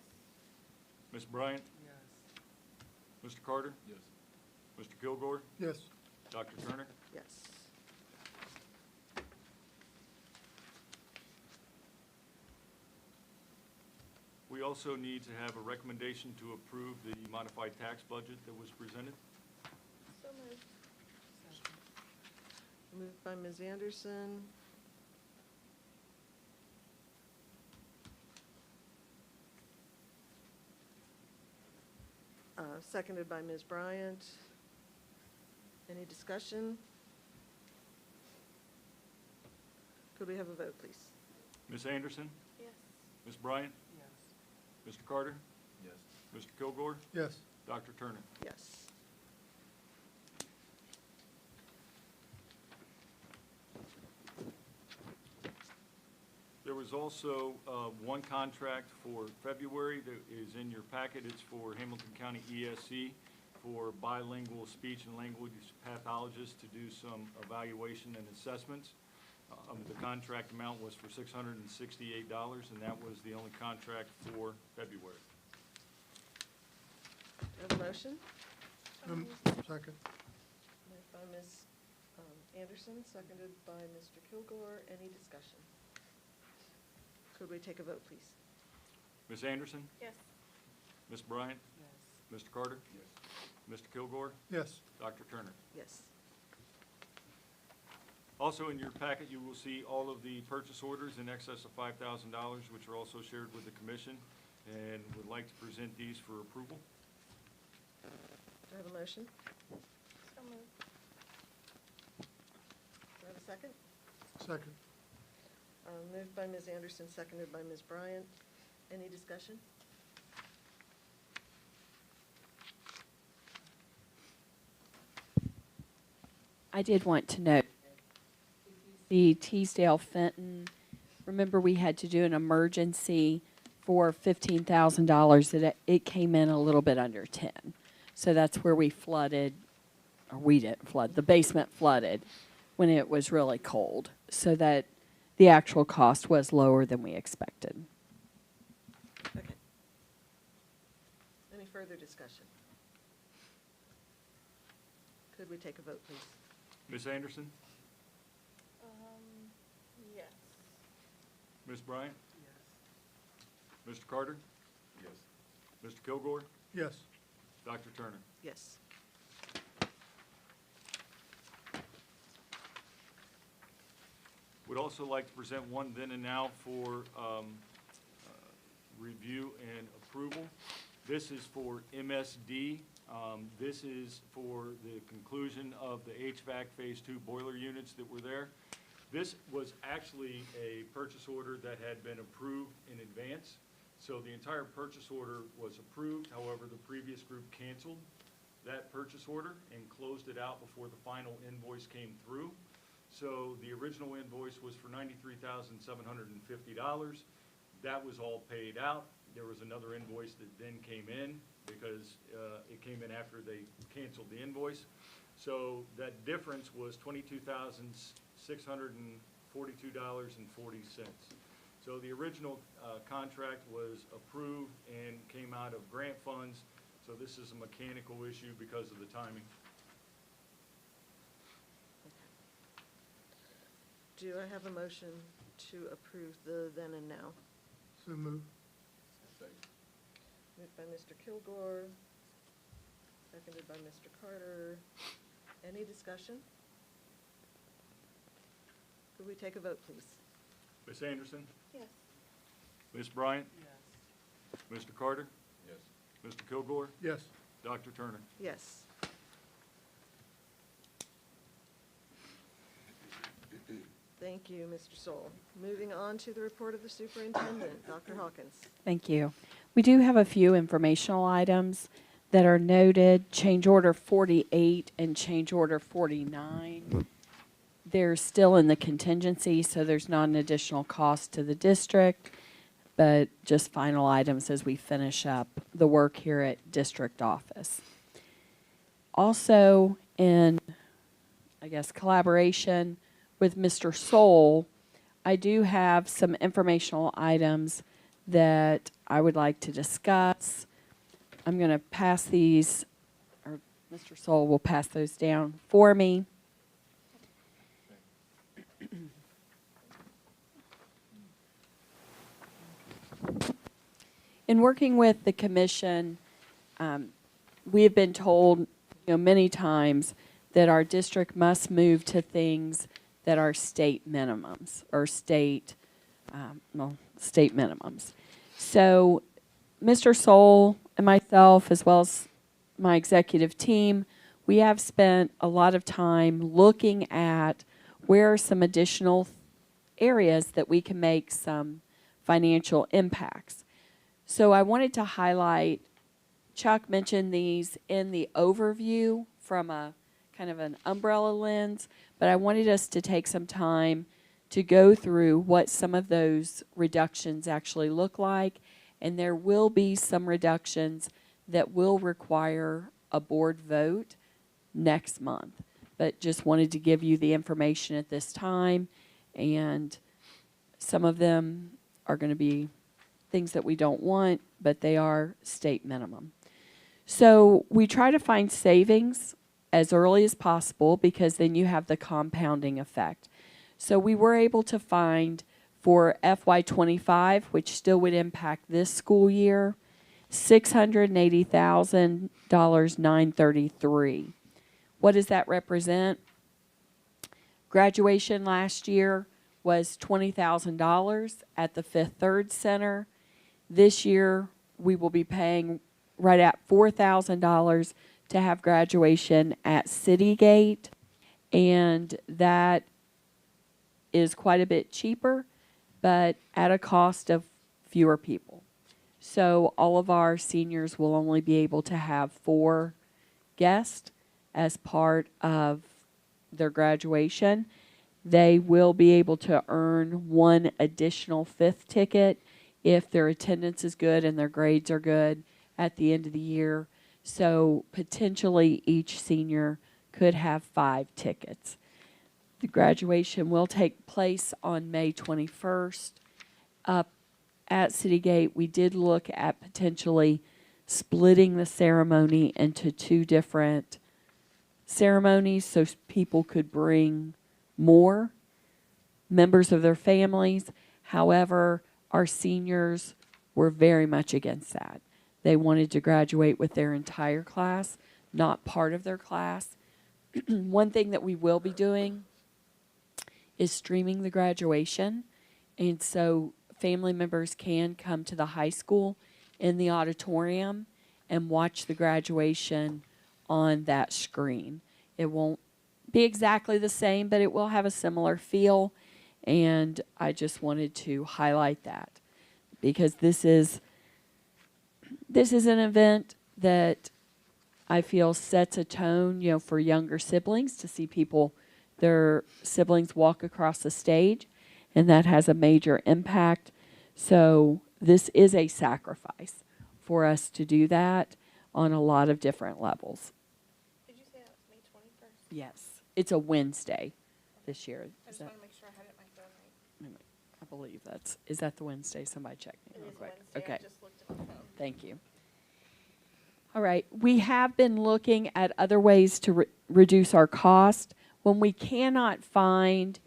Speaker 5: Ms. Bryant?
Speaker 3: Yes.
Speaker 5: Mr. Carter?
Speaker 6: Yes.
Speaker 5: Mr. Kilgore?
Speaker 7: Yes.
Speaker 5: Dr. Turner?
Speaker 1: Yes.
Speaker 5: We also need to have a recommendation to approve the modified tax budget that was presented.
Speaker 4: So moved.
Speaker 3: Second.
Speaker 1: Moved by Ms. Anderson. Seconded by Ms. Bryant. Any discussion? Could we have a vote, please?
Speaker 5: Ms. Anderson?
Speaker 4: Yes.
Speaker 5: Ms. Bryant?
Speaker 3: Yes.
Speaker 5: Mr. Carter?
Speaker 6: Yes.
Speaker 5: Mr. Kilgore?
Speaker 7: Yes.
Speaker 5: Dr. Turner?
Speaker 1: Yes.
Speaker 5: There was also one contract for February that is in your packet. It's for Hamilton County ESC for bilingual speech and language pathologists to do some evaluation and assessments. The contract amount was for $668, and that was the only contract for February.
Speaker 1: Have a motion?
Speaker 7: Second.
Speaker 1: Moved by Ms. Anderson, seconded by Mr. Kilgore. Any discussion? Could we take a vote, please?
Speaker 5: Ms. Anderson?
Speaker 4: Yes.
Speaker 5: Ms. Bryant?
Speaker 3: Yes.
Speaker 5: Mr. Carter?
Speaker 6: Yes.
Speaker 3: Mr. Kilgore,
Speaker 7: Yes.
Speaker 3: Dr. Turner.
Speaker 1: Yes.
Speaker 3: Also in your packet, you will see all of the purchase orders in excess of $5,000, which are also shared with the commission, and would like to present these for approval.
Speaker 1: Do I have a motion?
Speaker 4: So moved.
Speaker 1: Do I have a second?
Speaker 7: Second.
Speaker 1: Moved by Ms. Anderson, seconded by Ms. Bryant. Any discussion?
Speaker 8: I did want to note, the Teasdale Fenton, remember we had to do an emergency for $15,000, that it came in a little bit under 10. So that's where we flooded, or we didn't flood, the basement flooded when it was really cold, so that the actual cost was lower than we expected.
Speaker 1: Okay. Any further discussion? Could we take a vote, please?
Speaker 3: Ms. Anderson,
Speaker 4: Yes.
Speaker 3: Ms. Bryant? Yes. Mr. Carter?
Speaker 6: Yes.
Speaker 3: Mr. Kilgore?
Speaker 7: Yes.
Speaker 3: Dr. Turner?
Speaker 1: Yes.
Speaker 3: Would also like to present one then and now for review and approval. This is for MSD. This is for the conclusion of the HVAC Phase 2 boiler units that were there. This was actually a purchase order that had been approved in advance. So the entire purchase order was approved. However, the previous group canceled that purchase order and closed it out before the final invoice came through. So the original invoice was for $93,750. That was all paid out. There was another invoice that then came in because it came in after they canceled the invoice. So that difference was $22,642.40. So the original contract was approved and came out of grant funds. So this is a mechanical issue because of the timing.
Speaker 1: Do I have a motion to approve the then and now?
Speaker 7: So move.
Speaker 1: Moved by Mr. Kilgore, seconded by Mr. Carter. Any discussion? Could we take a vote, please?
Speaker 3: Ms. Anderson?
Speaker 4: Yes.
Speaker 3: Ms. Bryant? Yes. Mr. Carter?
Speaker 6: Yes.
Speaker 3: Mr. Kilgore?
Speaker 7: Yes.
Speaker 3: Dr. Turner?
Speaker 1: Yes. Thank you, Mr. Soul. Moving on to the report of the superintendent, Dr. Hawkins.
Speaker 8: Thank you. We do have a few informational items that are noted, change order 48 and change order 49. They're still in the contingency, so there's not an additional cost to the district, but just final items as we finish up the work here at district office. Also, in, I guess, collaboration with Mr. Soul, I do have some informational items that I would like to discuss. I'm going to pass these, or Mr. Soul will pass those down for me. In working with the commission, we have been told, many times that our district must move to things that are state minimums or state minimums. So Mr. Soul and myself, as well as my executive team, we have spent a lot of time looking at where are some additional areas that we can make some financial impacts. So I wanted to highlight, Chuck mentioned these in the overview from a kind of an umbrella lens, but I wanted us to take some time to go through what some of those reductions actually look like, and there will be some reductions that will require a board vote next month. But just wanted to give you the information at this time, and some of them are going to be things that we don't want, but they are state minimum. So we try to find savings as early as possible because then you have the compounding effect. So we were able to find for FY25, which still would impact this school year, $680,933. What does that represent? Graduation last year was $20,000 at the Fifth Third Center. This year, we will be paying right at $4,000 to have graduation at Citygate, and that is quite a bit cheaper, but at a cost of fewer people. So all of our seniors will only be able to have 4 guests as part of their graduation. They will be able to earn 1 additional 5th ticket if their attendance is good and their grades are good at the end of the year. So potentially each senior could have 5 tickets. The graduation will take place on May 21st. Up at Citygate, we did look at potentially splitting the ceremony into 2 different ceremonies so people could bring more members of their families. However, our seniors were very much against that. They wanted to graduate with their entire class, not part of their class. One thing that we will be doing is streaming the graduation. And so family members can come to the high school in the auditorium and watch the graduation on that screen. It won't be exactly the same, but it will have a similar feel. And I just wanted to highlight that because this is an event that I feel sets a tone, you know, for younger siblings to see their siblings walk across the stage, and that has a major impact. So this is a sacrifice for us to do that on a lot of different levels.
Speaker 4: Did you say that was May 21st?
Speaker 8: Yes, it's a Wednesday this year.
Speaker 4: I just want to make sure I had it in my phone right.
Speaker 8: I believe is that the Wednesday? Somebody check me
Speaker 4: It
Speaker 8: real
Speaker 4: is
Speaker 8: quick.
Speaker 4: Wednesday.
Speaker 8: Okay.
Speaker 4: I just looked at my phone.
Speaker 8: Thank you. All right, we have been looking at other ways to reduce our cost. When we cannot find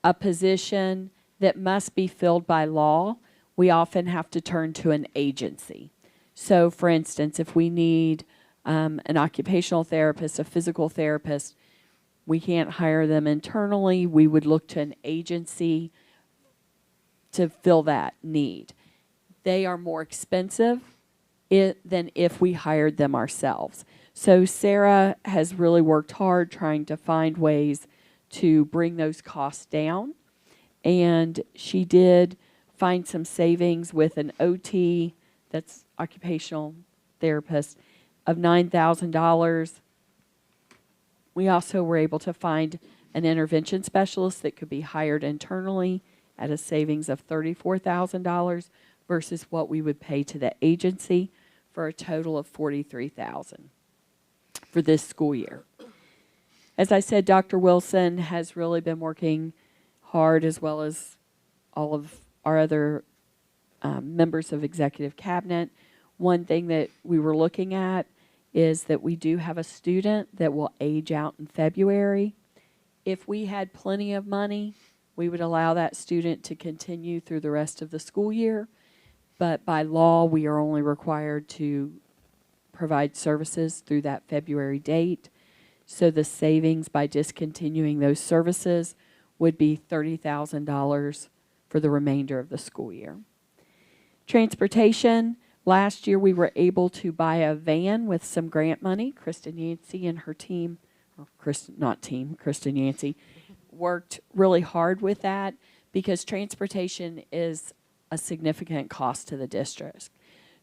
Speaker 8: a position that must be filled by law, we often have to turn to an agency. So, for instance, if we need an occupational therapist, a physical therapist, we can't hire them internally. We would look to an agency to fill that need. They are more expensive than if we hired them ourselves. So Sarah has really worked hard trying to find ways to bring those costs down. And she did find some savings with an OT, that's occupational therapist, of $9,000. We also were able to find an intervention specialist that could be hired internally at a savings of $34,000 versus what we would pay to the agency, for a total of $43,000 for this school year. As I said, Dr. Wilson has really been working hard, as well as all of our other members of executive cabinet. One thing that we were looking at is that we do have a student that will age out in February. If we had plenty of money, we would allow that student to continue through the rest of the school year. But by law, we are only required to provide services through that February date. So the savings by discontinuing those services would be $30,000 for the remainder of the school year. Transportation, last year we were able to buy a van with some grant money. Kristen Yancey and her team, Kristen Yancey, worked really hard with that because transportation is a significant cost to the district.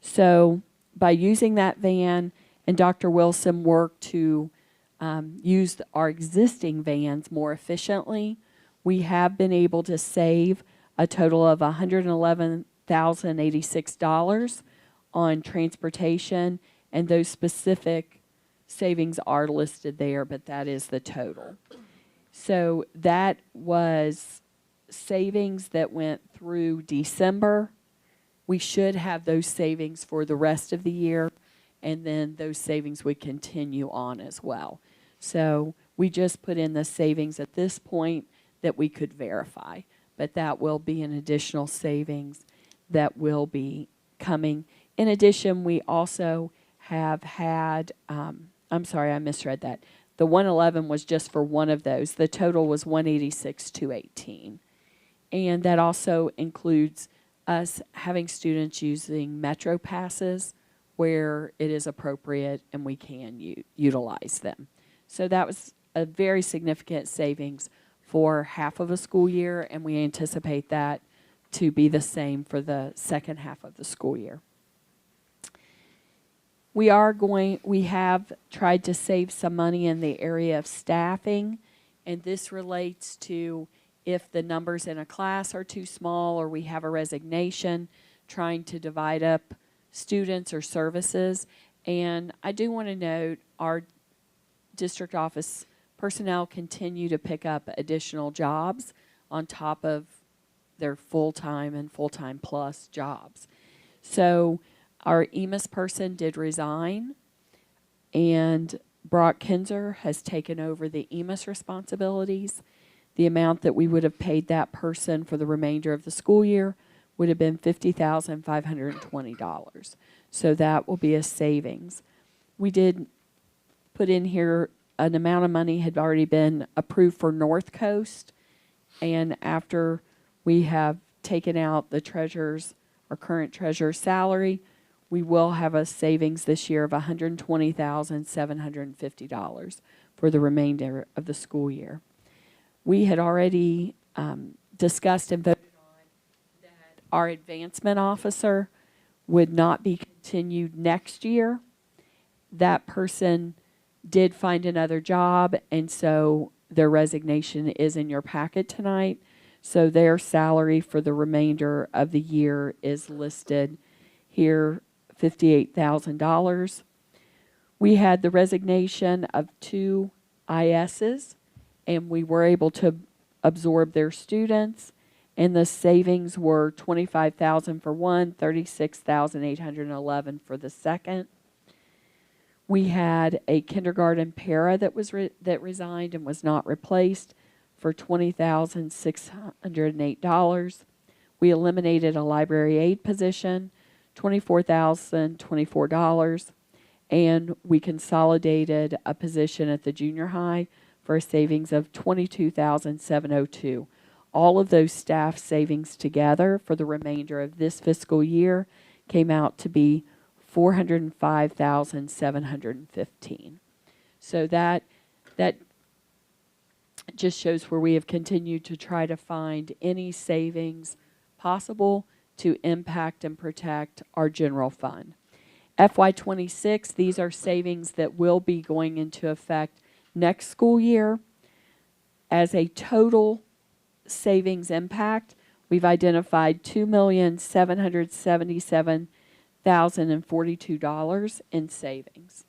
Speaker 8: So by using that van, and Dr. Wilson worked to use our existing vans more efficiently, we have been able to save a total of $111,086 on transportation, and those specific savings are listed there, but that is the total. So that was savings that went through December. We should have those savings for the rest of the year, and then those savings would continue on as well. So we just put in the savings at this point that we could verify, but that will be an additional savings that will be coming. In addition, we also have had, I'm sorry, I misread that. The 111 was just for one of those. The total was 186,218. And that also includes us having students using Metro passes where it is appropriate and we can utilize them. So that was a very significant savings for half of a school year, and we anticipate that to be the same for the second half of the school year. We have tried to save some money in the area of staffing, and this relates to if the numbers in a class are too small or we have a resignation, trying to divide up students or services. And I do want to note our district office personnel continue to pick up additional jobs on top of their full-time and full-time plus jobs. So our EMIS person did resign, and Brock Kinzer has taken over the EMIS responsibilities. The amount that we would have paid that person for the remainder of the school year would have been $50,520. So that will be a savings. We did put in here an amount of money had already been approved for North Coast, and after we have taken out the treasurer's, our current treasurer's salary, we will have a savings this year of $120,750 for the remainder of the school year. We had already discussed and voted on that our advancement officer would not be continued next year. That person did find another job, and so their resignation is in your packet tonight. So their salary for the remainder of the year is listed here, $58,000. We had the resignation of 2 ISs, and we were able to absorb their students, and the savings were $25,000 for one, $36,811 for the second. We had a kindergarten para that was that resigned and was not replaced for $20,608. We eliminated a library aide position, $24,024, and we consolidated a position at the junior high for a savings of $22,702. All of those staff savings together for the remainder of this fiscal year came out to be $405,715. So that just shows where we have continued to try to find any savings possible to impact and protect our general fund. FY26, these are savings that will be going into effect next school year. As a total savings impact, we've identified $2,777,042 in savings.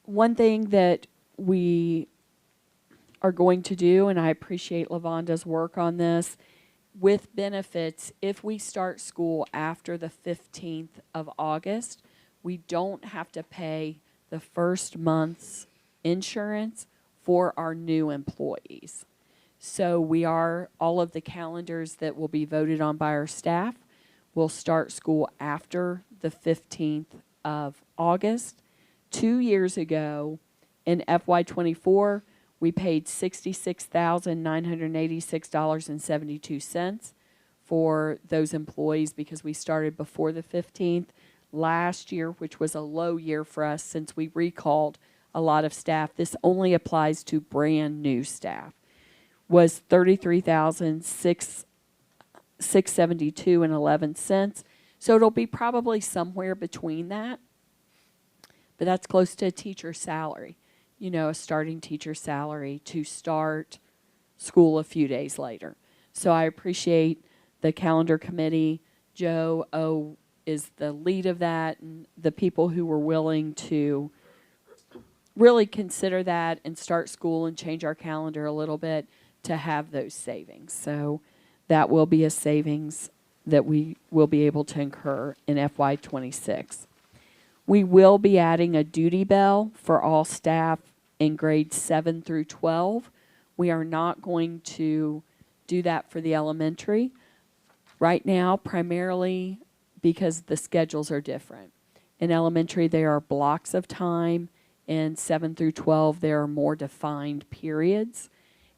Speaker 8: One thing that we are going to do, and I appreciate Lavanda's work on this, with benefits, if we start school after the 15th of August, we don't have to pay the first month's insurance for our new employees. So all of the calendars that will be voted on by our staff will start school after the 15th of August. 2 years ago, in FY24, we paid $66,986.72 for those employees because we started before the 15th. Last year, which was a low year for us since we recalled a lot of staff, this only applies to brand new staff, was $33,672.11. So it'll be probably somewhere between that, but that's close to a teacher's salary. You know, a starting teacher salary to start school a few days later. So I appreciate the calendar committee. Joe O is the lead of that, and the people who were willing to really consider that and start school and change our calendar a little bit to have those savings. So that will be a savings that we will be able to incur in FY26. We will be adding a duty bell for all staff in grades 7 through 12. We are not going to do that for the elementary. Right now, primarily because the schedules are different. In elementary, there are blocks of time. In 7 through 12, there are more defined periods.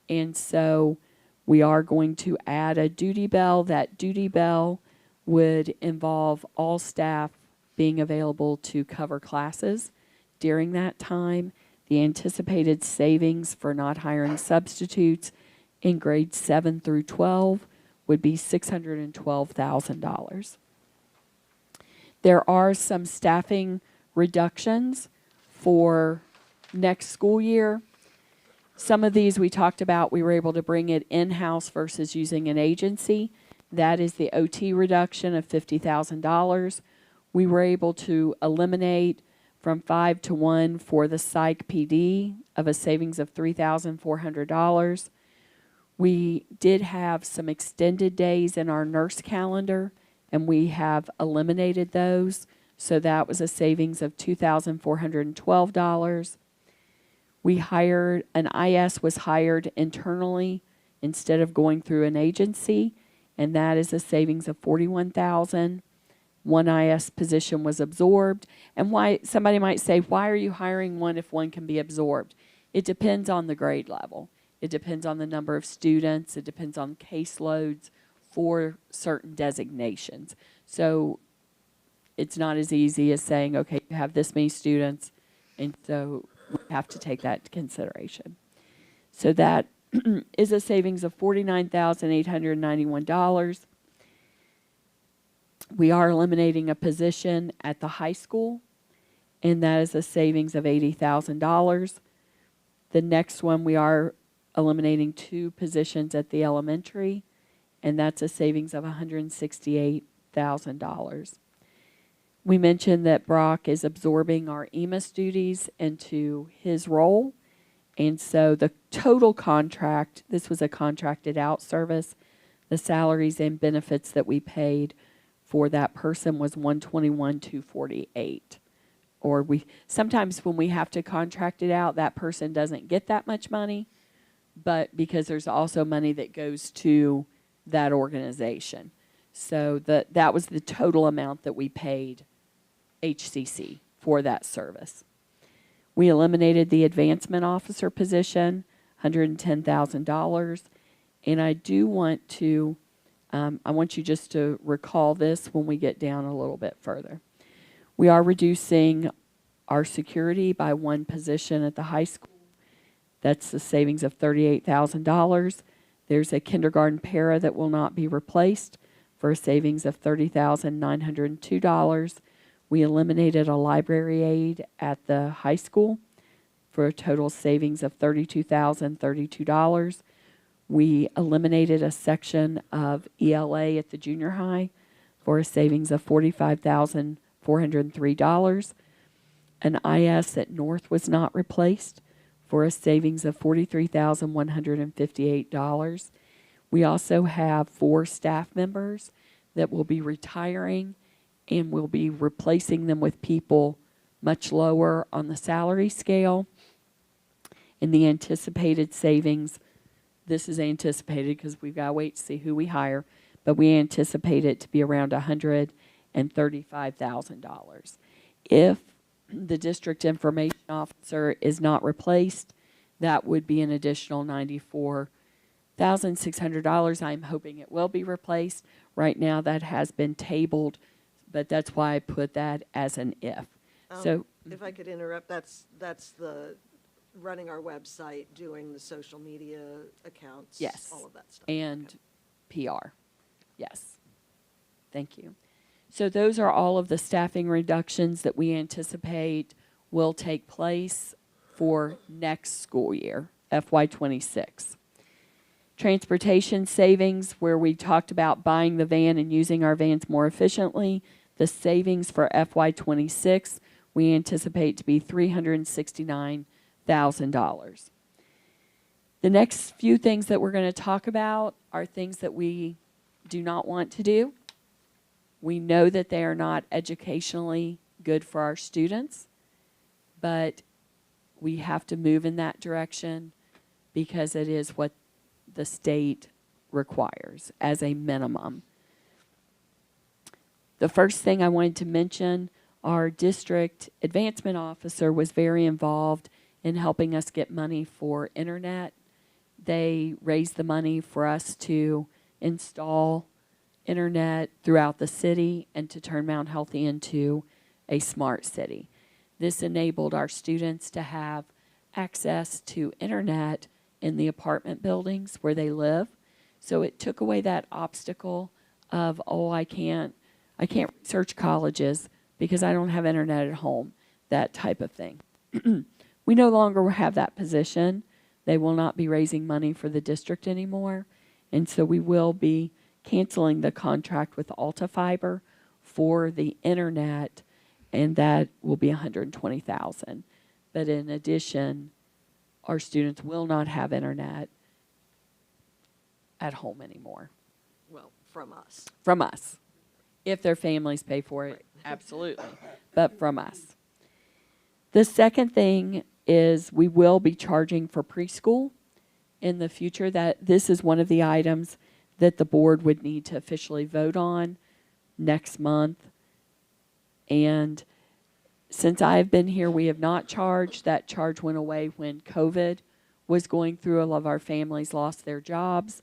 Speaker 8: And so we are going to add a duty bell. That duty bell would involve all staff being available to cover classes during that time. The anticipated savings for not hiring substitutes in grades 7 through 12 would be $612,000. There are some staffing reductions for next school year. Some of these we talked about, we were able to bring it in-house versus using an agency. That is the OT reduction of $50,000. We were able to eliminate from 5 to 1 for the psych PD of a savings of $3,400. We did have some extended days in our nurse calendar, and we have eliminated those. So that was a savings of $2,412. We hired, an IS was hired internally instead of going through an agency, and that is a savings of $41,000. One IS position was absorbed. And why, somebody might say, why are you hiring one if one can be absorbed? It depends on the grade level. It depends on the number of students. It depends on caseloads for certain designations. So it's not as easy as saying, okay, you have this many students, and so we have to take that into consideration. So that is a savings of $49,891. We are eliminating a position at the high school, and that is a savings of $80,000. The next one, we are eliminating 2 positions at the elementary, and that's a savings of $168,000. We mentioned that Brock is absorbing our EMIS duties into his role, and so the total contract, this was a contracted out service, the salaries and benefits that we paid for that person was $121,248. Or we sometimes when we have to contract it out, that person doesn't get that much money, but because there's also money that goes to that organization. So that was the total amount that we paid HCC for that service. We eliminated the advancement officer position, $110,000. And I do want to, I want you just to recall this when we get down a little bit further. We are reducing our security by 1 position at the high school. That's the savings of $38,000. There's a kindergarten para that will not be replaced for a savings of $30,902. We eliminated a library aide at the high school for a total savings of $32,032. We eliminated a section of ELA at the junior high for a savings of $45,403. An IS at North was not replaced for a savings of $43,158. We also have 4 staff members that will be retiring, and we'll be replacing them with people much lower on the salary scale. And the anticipated savings, this is anticipated because we've got to wait to see who we hire, but we anticipate it to be around $135,000. If the district information officer is not replaced, that would be an additional $94,600. I'm hoping it will be replaced. Right now that has been tabled, but that's why I put that as an if. So
Speaker 1: If I could interrupt, that's the running our website, doing the social media accounts,
Speaker 8: yes,
Speaker 1: all of that stuff.
Speaker 8: and PR. Yes. Thank you. So those are all of the staffing reductions that we anticipate will take place for next school year, FY26. Transportation savings, where we talked about buying the van and using our vans more efficiently. The savings for FY26, we anticipate to be $369,000. The next few things that we're going to talk about are things that we do not want to do. We know that they are not educationally good for our students, but we have to move in that direction because it is what the state requires as a minimum. The first thing I wanted to mention, our district advancement officer was very involved in helping us get money for internet. They raised the money for us to install internet throughout the city and to turn Mount Healthy into a smart city. This enabled our students to have access to internet in the apartment buildings where they live. So it took away that obstacle of, oh, I can't research colleges because I don't have internet at home, that type of thing. We no longer have that position. They will not be raising money for the district anymore. And so we will be canceling the contract with Alta Fiber for the internet, and that will be $120,000. But in addition, our students will not have internet at home anymore.
Speaker 1: Well, from us.
Speaker 8: From us. If their families pay for it,
Speaker 1: Right.
Speaker 8: absolutely. But from us. The second thing is we will be charging for preschool in the future. That this is one of the items that the board would need to officially vote on next month. And since I've been here, we have not charged. That charge went away when COVID was going through. A lot of our families lost their jobs.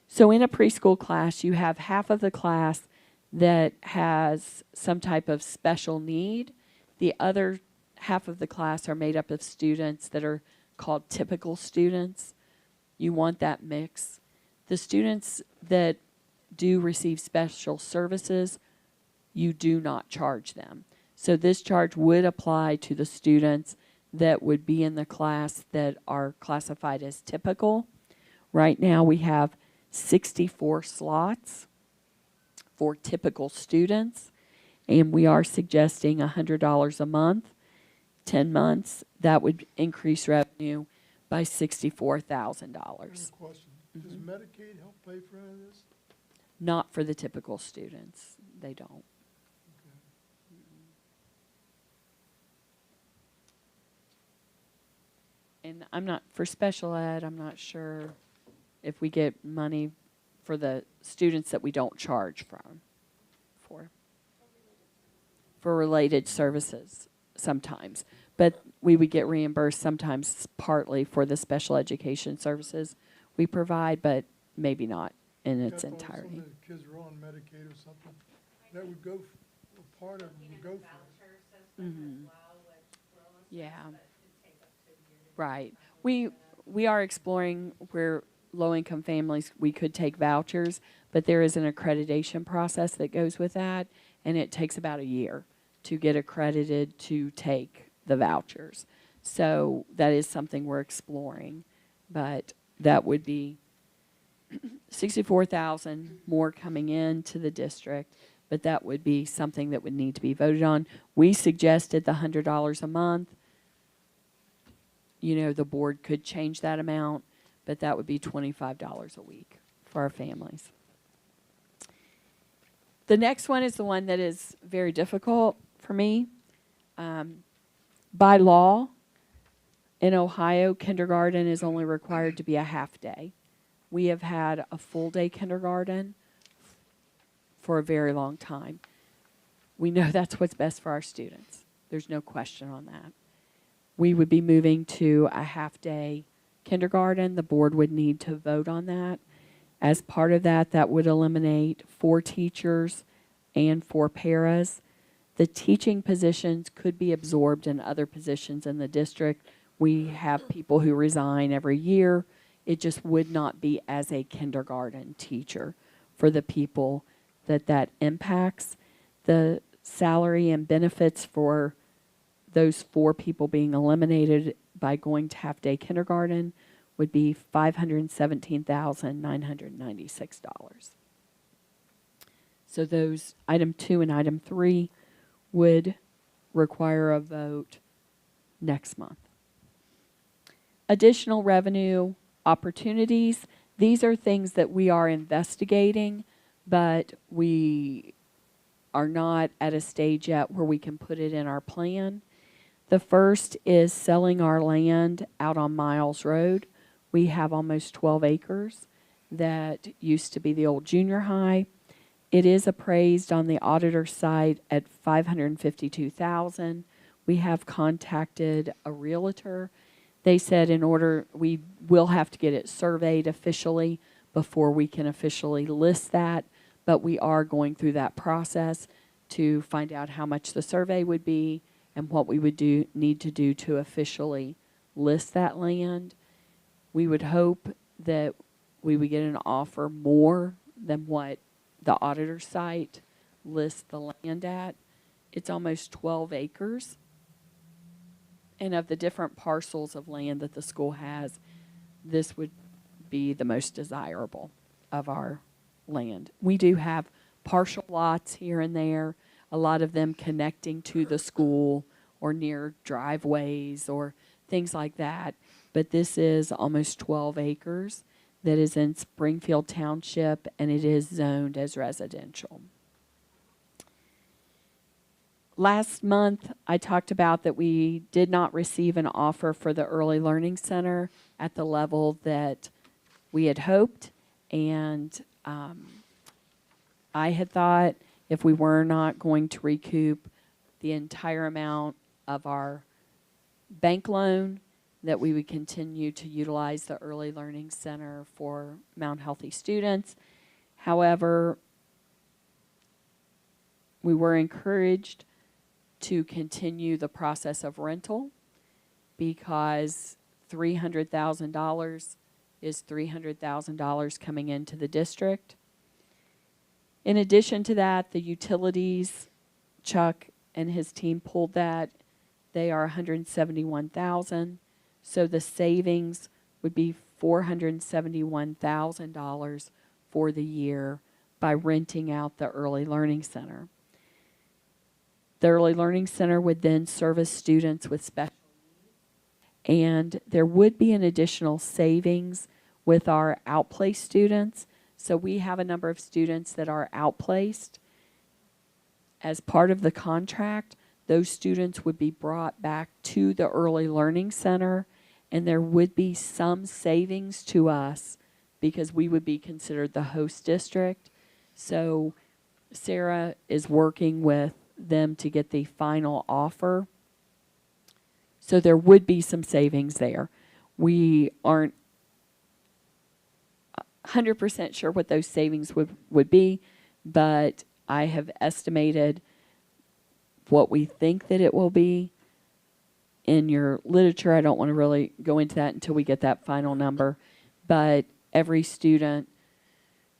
Speaker 8: So in a preschool class, you have half of the class that has some type of special need. The other half of the class are made up of students that are called typical students. You want that mix. The students that do receive special services, you do not charge them. So this charge would apply to the students that would be in the class that are classified as typical. Right now we have 64 slots for typical students, and we are suggesting $100 a month, 10 months. That would increase revenue by $64,000.
Speaker 7: Question, does Medicaid help pay for any of this?
Speaker 8: Not for the typical students. They don't. And I'm not, for special ed, I'm not sure if we get money for the students that we don't charge for related services sometimes. But we would get reimbursed sometimes partly for the special education services we provide, but maybe not in its
Speaker 7: I thought
Speaker 8: entirety.
Speaker 7: Some of the kids were on Medicaid or something, that would go, a part of it would go for it.
Speaker 8: Yeah. Right. We are exploring where low-income families, we could take vouchers, but there is an accreditation process that goes with that, and it takes about a year to get accredited to take the vouchers. So that is something we're exploring, but that would be $64,000 more coming into the district, but that would be something that would need to be voted on. We suggested the $100 a month. You know, the board could change that amount, but that would be $25 a week for our families. The next one is the one that is very difficult for me. By law, in Ohio, kindergarten is only required to be a half day. We have had a full day kindergarten for a very long time. We know that's what's best for our students. There's no question on that. We would be moving to a half day kindergarten. The board would need to vote on that. As part of that, that would eliminate 4 teachers and 4 paras. The teaching positions could be absorbed in other positions in the district. We have people who resign every year. It just would not be as a kindergarten teacher for the people that impacts. The salary and benefits for those 4 people being eliminated by going to half-day kindergarten would be $517,996. So those, item 2 and item 3, would require a vote next month. Additional revenue opportunities. These are things that we are investigating, but we are not at a stage yet where we can put it in our plan. The first is selling our land out on Miles Road. We have almost 12 acres that used to be the old junior high, It is appraised on the auditor's site at $552,000. We have contacted a realtor. They said we will have to get it surveyed officially before we can officially list that, but we are going through that process to find out how much the survey would be and what we would need to do to officially list that land. We would hope that we would get an offer more than what the auditor's site lists the land at. It's almost 12 acres. And of the different parcels of land that the school has, this would be the most desirable of our land. We do have partial lots here and there, a lot of them connecting to the school or near driveways or things like that. But this is almost 12 acres that is in Springfield Township, and it is zoned as residential. Last month, I talked about that we did not receive an offer for the Early Learning Center at the level that we had hoped, and I had thought if we were not going to recoup the entire amount of our bank loan, that we would continue to utilize the Early Learning Center for Mount Healthy students. However, we were encouraged to continue the process of rental because $300,000 is $300,000 coming into the district. In addition to that, the utilities, Chuck and his team pulled that. They are $171,000. So the savings would be $471,000 for the year by renting out the Early Learning Center. The Early Learning Center would then service students with special needs, and there would be an additional savings with our outplaced students. So we have a number of students that are outplaced. As part of the contract, those students would be brought back to the Early Learning Center, and there would be some savings to us because we would be considered the host district. So Sarah is working with them to get the final offer. So there would be some savings there. We aren't 100% sure what those savings would be, but I have estimated what we think that it will be. In your literature, I don't want to really go into that until we get that final number, but every student,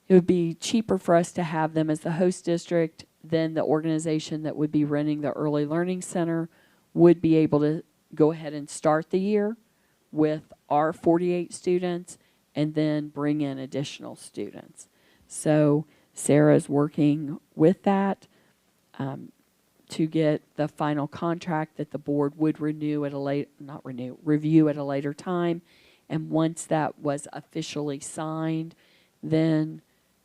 Speaker 8: it would be cheaper for us to have them as the host district than the organization that would be running the Early Learning Center would be able to go ahead and start the year with our 48 students and then bring in additional students. So Sarah's working with that to get the final contract that the board would review at a later time. And once that was officially signed, then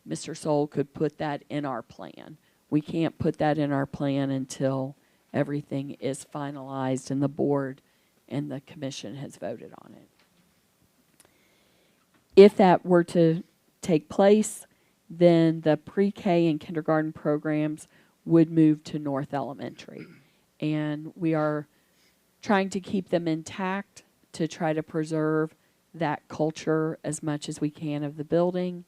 Speaker 8: Mr. Soul could put that in our plan. We can't put that in our plan until everything is finalized and the board and the commission has voted on it. If that were to take place, then the pre-K and kindergarten programs would move to North Elementary. And we are trying to keep them intact to try to preserve that culture as much as we can of the building.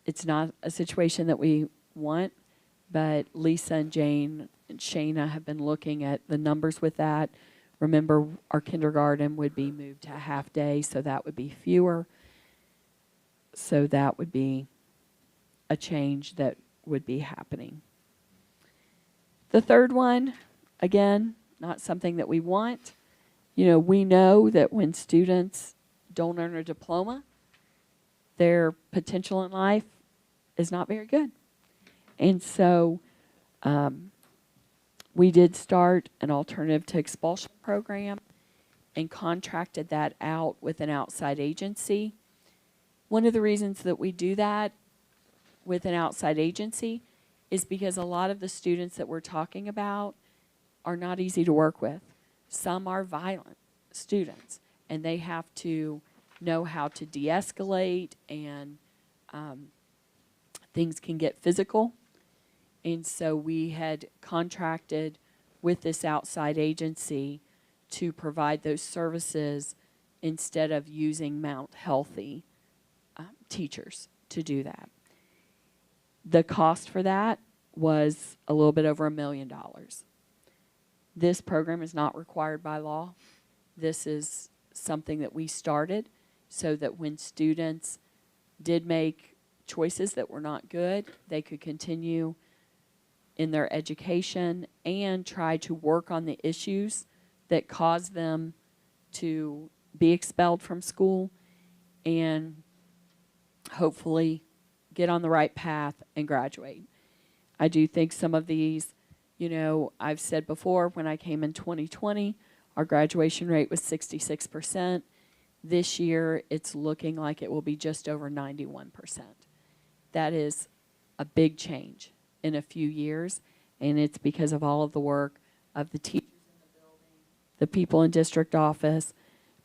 Speaker 8: It's not a situation that we want, but Lisa and Jane and Shayna have been looking at the numbers with that. Remember, our kindergarten would be moved to a half day, so that would be fewer. So that would be a change that would be happening. The third one, again, not something that we want. You know, we know that when students don't earn a diploma, their potential in life is not very good. And so we did start an alternative to expulsion program and contracted that out with an outside agency. One of the reasons that we do that with an outside agency is because a lot of the students that we're talking about are not easy to work with. Some are violent students, and they have to know how to de-escalate and things can get physical. And so we had contracted with this outside agency to provide those services instead of using Mount Healthy teachers to do that. The cost for that was a little bit over $1 million. This program is not required by law. This is something that we started so that when students did make choices that were not good, they could continue in their education and try to work on the issues that caused them to be expelled from school and hopefully get on the right path and graduate. I do think some of these, you know, I've said before, when I came in 2020, our graduation rate was 66%. This year, it's looking like it will be just over 91%. That is a big change in a few years, and it's because of all of the work of the teachers in the building, the people in district office,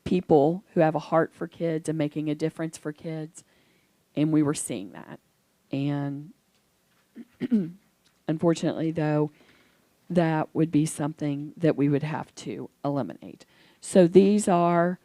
Speaker 8: people who have a heart for kids and making a difference for kids, and we were seeing that. And unfortunately, though, that would be something that we would have to eliminate. So these are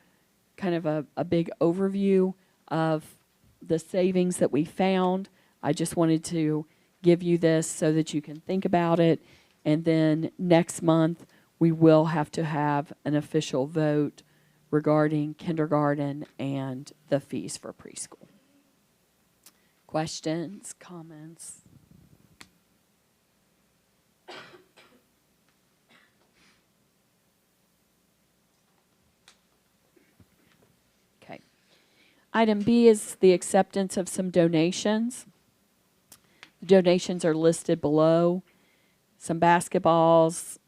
Speaker 8: kind of a big overview of the savings that we found. I just wanted to give you this so that you can think about it. And then next month, we will have to have an official vote regarding kindergarten and the fees for preschool. Questions, comments? Okay. Item B is the acceptance of some donations. The donations are listed below. Some basketballs,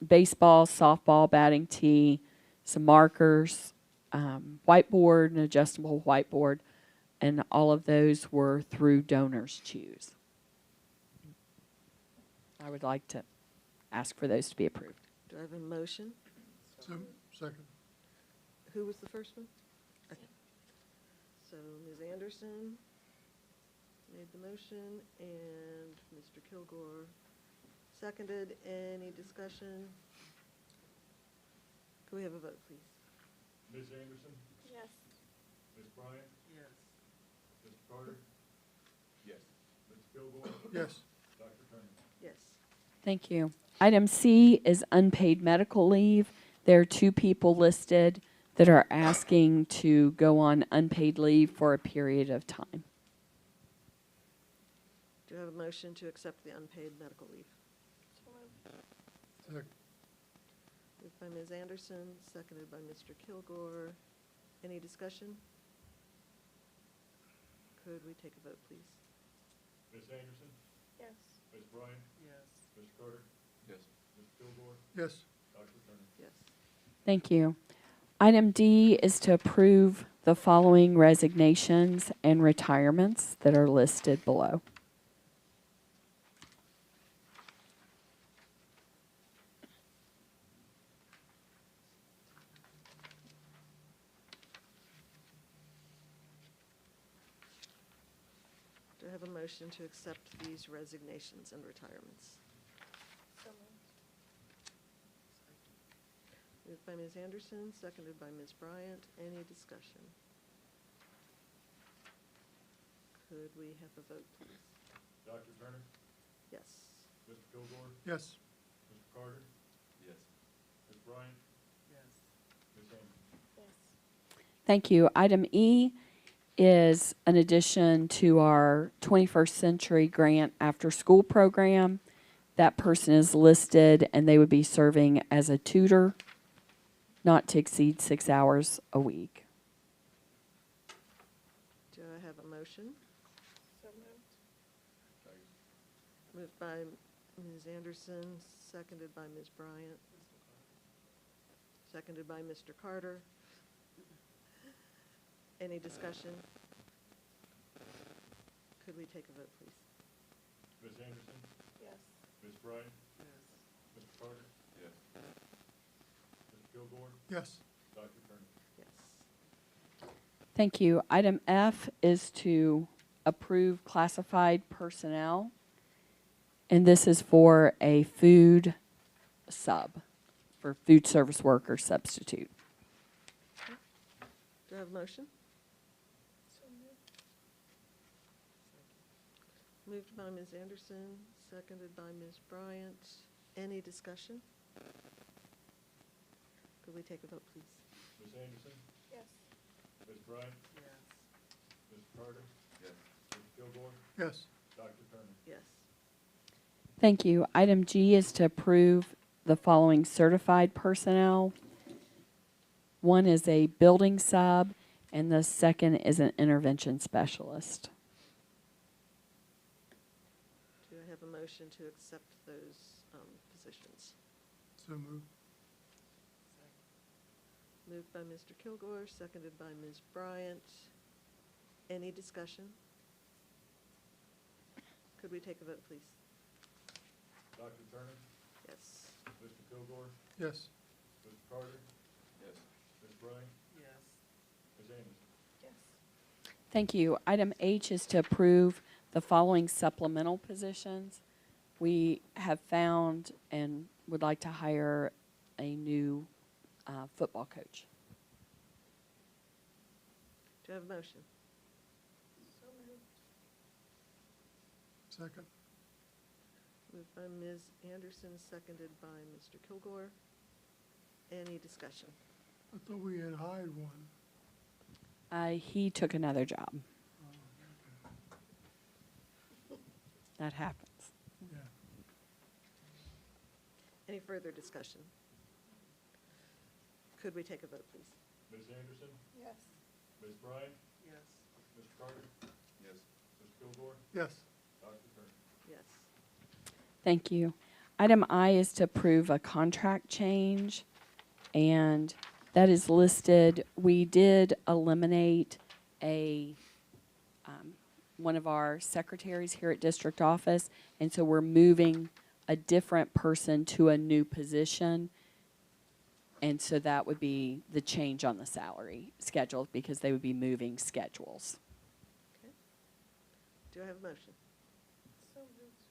Speaker 8: baseball, softball, batting tee, some markers, whiteboard, an adjustable whiteboard, and all of those were through Donors Choose. I would like to ask for those to be approved.
Speaker 1: Do I have a motion?
Speaker 7: So, second.
Speaker 1: Who was the first one? Okay. So Ms. Anderson made the motion and Mr. Kilgore seconded. Any discussion? Can we have a vote, please?
Speaker 3: Ms. Anderson?
Speaker 4: Yes.
Speaker 3: Ms. Bryant?
Speaker 1: Yes.
Speaker 3: Mr. Carter?
Speaker 6: Yes.
Speaker 3: Mr. Kilgore?
Speaker 7: Yes.
Speaker 3: Dr. Turner?
Speaker 1: Yes.
Speaker 8: Thank you. Item C is unpaid medical leave. There are 2 people listed that are asking to go on unpaid leave for a period of time.
Speaker 1: Do I have a motion to accept the unpaid medical leave?
Speaker 4: So moved.
Speaker 7: Second.
Speaker 1: Moved by Ms. Anderson, seconded by Mr. Kilgore. Any discussion? Could we take a vote, please?
Speaker 3: Ms. Anderson?
Speaker 4: Yes.
Speaker 3: Ms. Bryant?
Speaker 1: Yes.
Speaker 3: Mr. Carter?
Speaker 6: Yes.
Speaker 3: Mr. Kilgore?
Speaker 7: Yes.
Speaker 3: Dr. Turner?
Speaker 1: Yes.
Speaker 8: Thank you. Item D is to approve the following resignations and retirements that are listed below.
Speaker 1: Do I have a motion to accept these resignations and retirements?
Speaker 4: So moved.
Speaker 1: Moved by Ms. Anderson, seconded by Ms. Bryant. Any discussion? Could we have a vote, please?
Speaker 3: Dr. Turner?
Speaker 1: Yes.
Speaker 3: Mr. Kilgore?
Speaker 7: Yes.
Speaker 3: Mr. Carter?
Speaker 6: Yes.
Speaker 3: Ms. Bryant?
Speaker 1: Yes.
Speaker 3: Ms. Anderson?
Speaker 4: Yes.
Speaker 8: Thank you. Item E is an addition to our 21st Century Grant After School program. That person is listed and they would be serving as a tutor, not to exceed 6 hours a week.
Speaker 1: Do I have a motion?
Speaker 4: So moved.
Speaker 1: Moved by Ms. Anderson, seconded by Ms. Bryant. Seconded by Mr. Carter. Any discussion? Could we take a vote, please?
Speaker 3: Ms. Anderson?
Speaker 4: Yes.
Speaker 3: Ms. Bryant? Mr. Carter?
Speaker 6: Yes.
Speaker 3: Mr. Kilgore?
Speaker 7: Yes.
Speaker 3: Dr. Turner?
Speaker 1: Yes.
Speaker 8: Thank you. Item F is to approve classified personnel. And this is for a food sub, for food service worker substitute.
Speaker 1: Do I have a motion? Moved by Ms. Anderson, seconded by Ms. Bryant. Any discussion? Could we take a vote, please?
Speaker 3: Ms. Anderson?
Speaker 4: Yes.
Speaker 3: Ms. Bryant? Ms. Carter?
Speaker 6: Yes.
Speaker 3: Mr. Kilgore?
Speaker 7: Yes.
Speaker 3: Dr. Turner?
Speaker 1: Yes.
Speaker 8: Thank you. Item G is to approve the following certified personnel. One is a building sub, and the second is an intervention specialist.
Speaker 1: Do I have a motion to accept those positions?
Speaker 7: So moved.
Speaker 1: Moved by Mr. Kilgore, seconded by Ms. Bryant. Any discussion? Could we take a vote, please?
Speaker 3: Dr. Turner?
Speaker 1: Yes.
Speaker 3: Mr. Kilgore?
Speaker 7: Yes.
Speaker 3: Mr. Carter?
Speaker 6: Yes.
Speaker 3: Ms. Bryant?
Speaker 1: Yes.
Speaker 3: Ms. Anderson?
Speaker 4: Yes.
Speaker 8: Thank you. Item H is to approve the following supplemental positions. We have found and would like to hire a new football coach.
Speaker 1: Do I have a motion?
Speaker 4: So moved.
Speaker 7: Second.
Speaker 1: Moved by Ms. Anderson, seconded by Mr. Kilgore. Any discussion?
Speaker 7: I thought we had hired one.
Speaker 8: He took another job. That happens.
Speaker 7: Yeah.
Speaker 1: Any further discussion? Could we take a vote, please?
Speaker 3: Ms. Anderson?
Speaker 4: Yes.
Speaker 3: Ms. Bryant?
Speaker 1: Yes.
Speaker 3: Mr. Carter?
Speaker 6: Yes.
Speaker 3: Mr. Kilgore?
Speaker 7: Yes.
Speaker 3: Dr. Turner?
Speaker 1: Yes.
Speaker 8: Thank you. Item I is to approve a contract change, and that is listed. We did eliminate one of our secretaries here at district office, and so we're moving a different person to a new position. And so that would be the change on the salary schedule, because they would be moving schedules.
Speaker 1: Okay. Do I have a motion?
Speaker 4: So moved.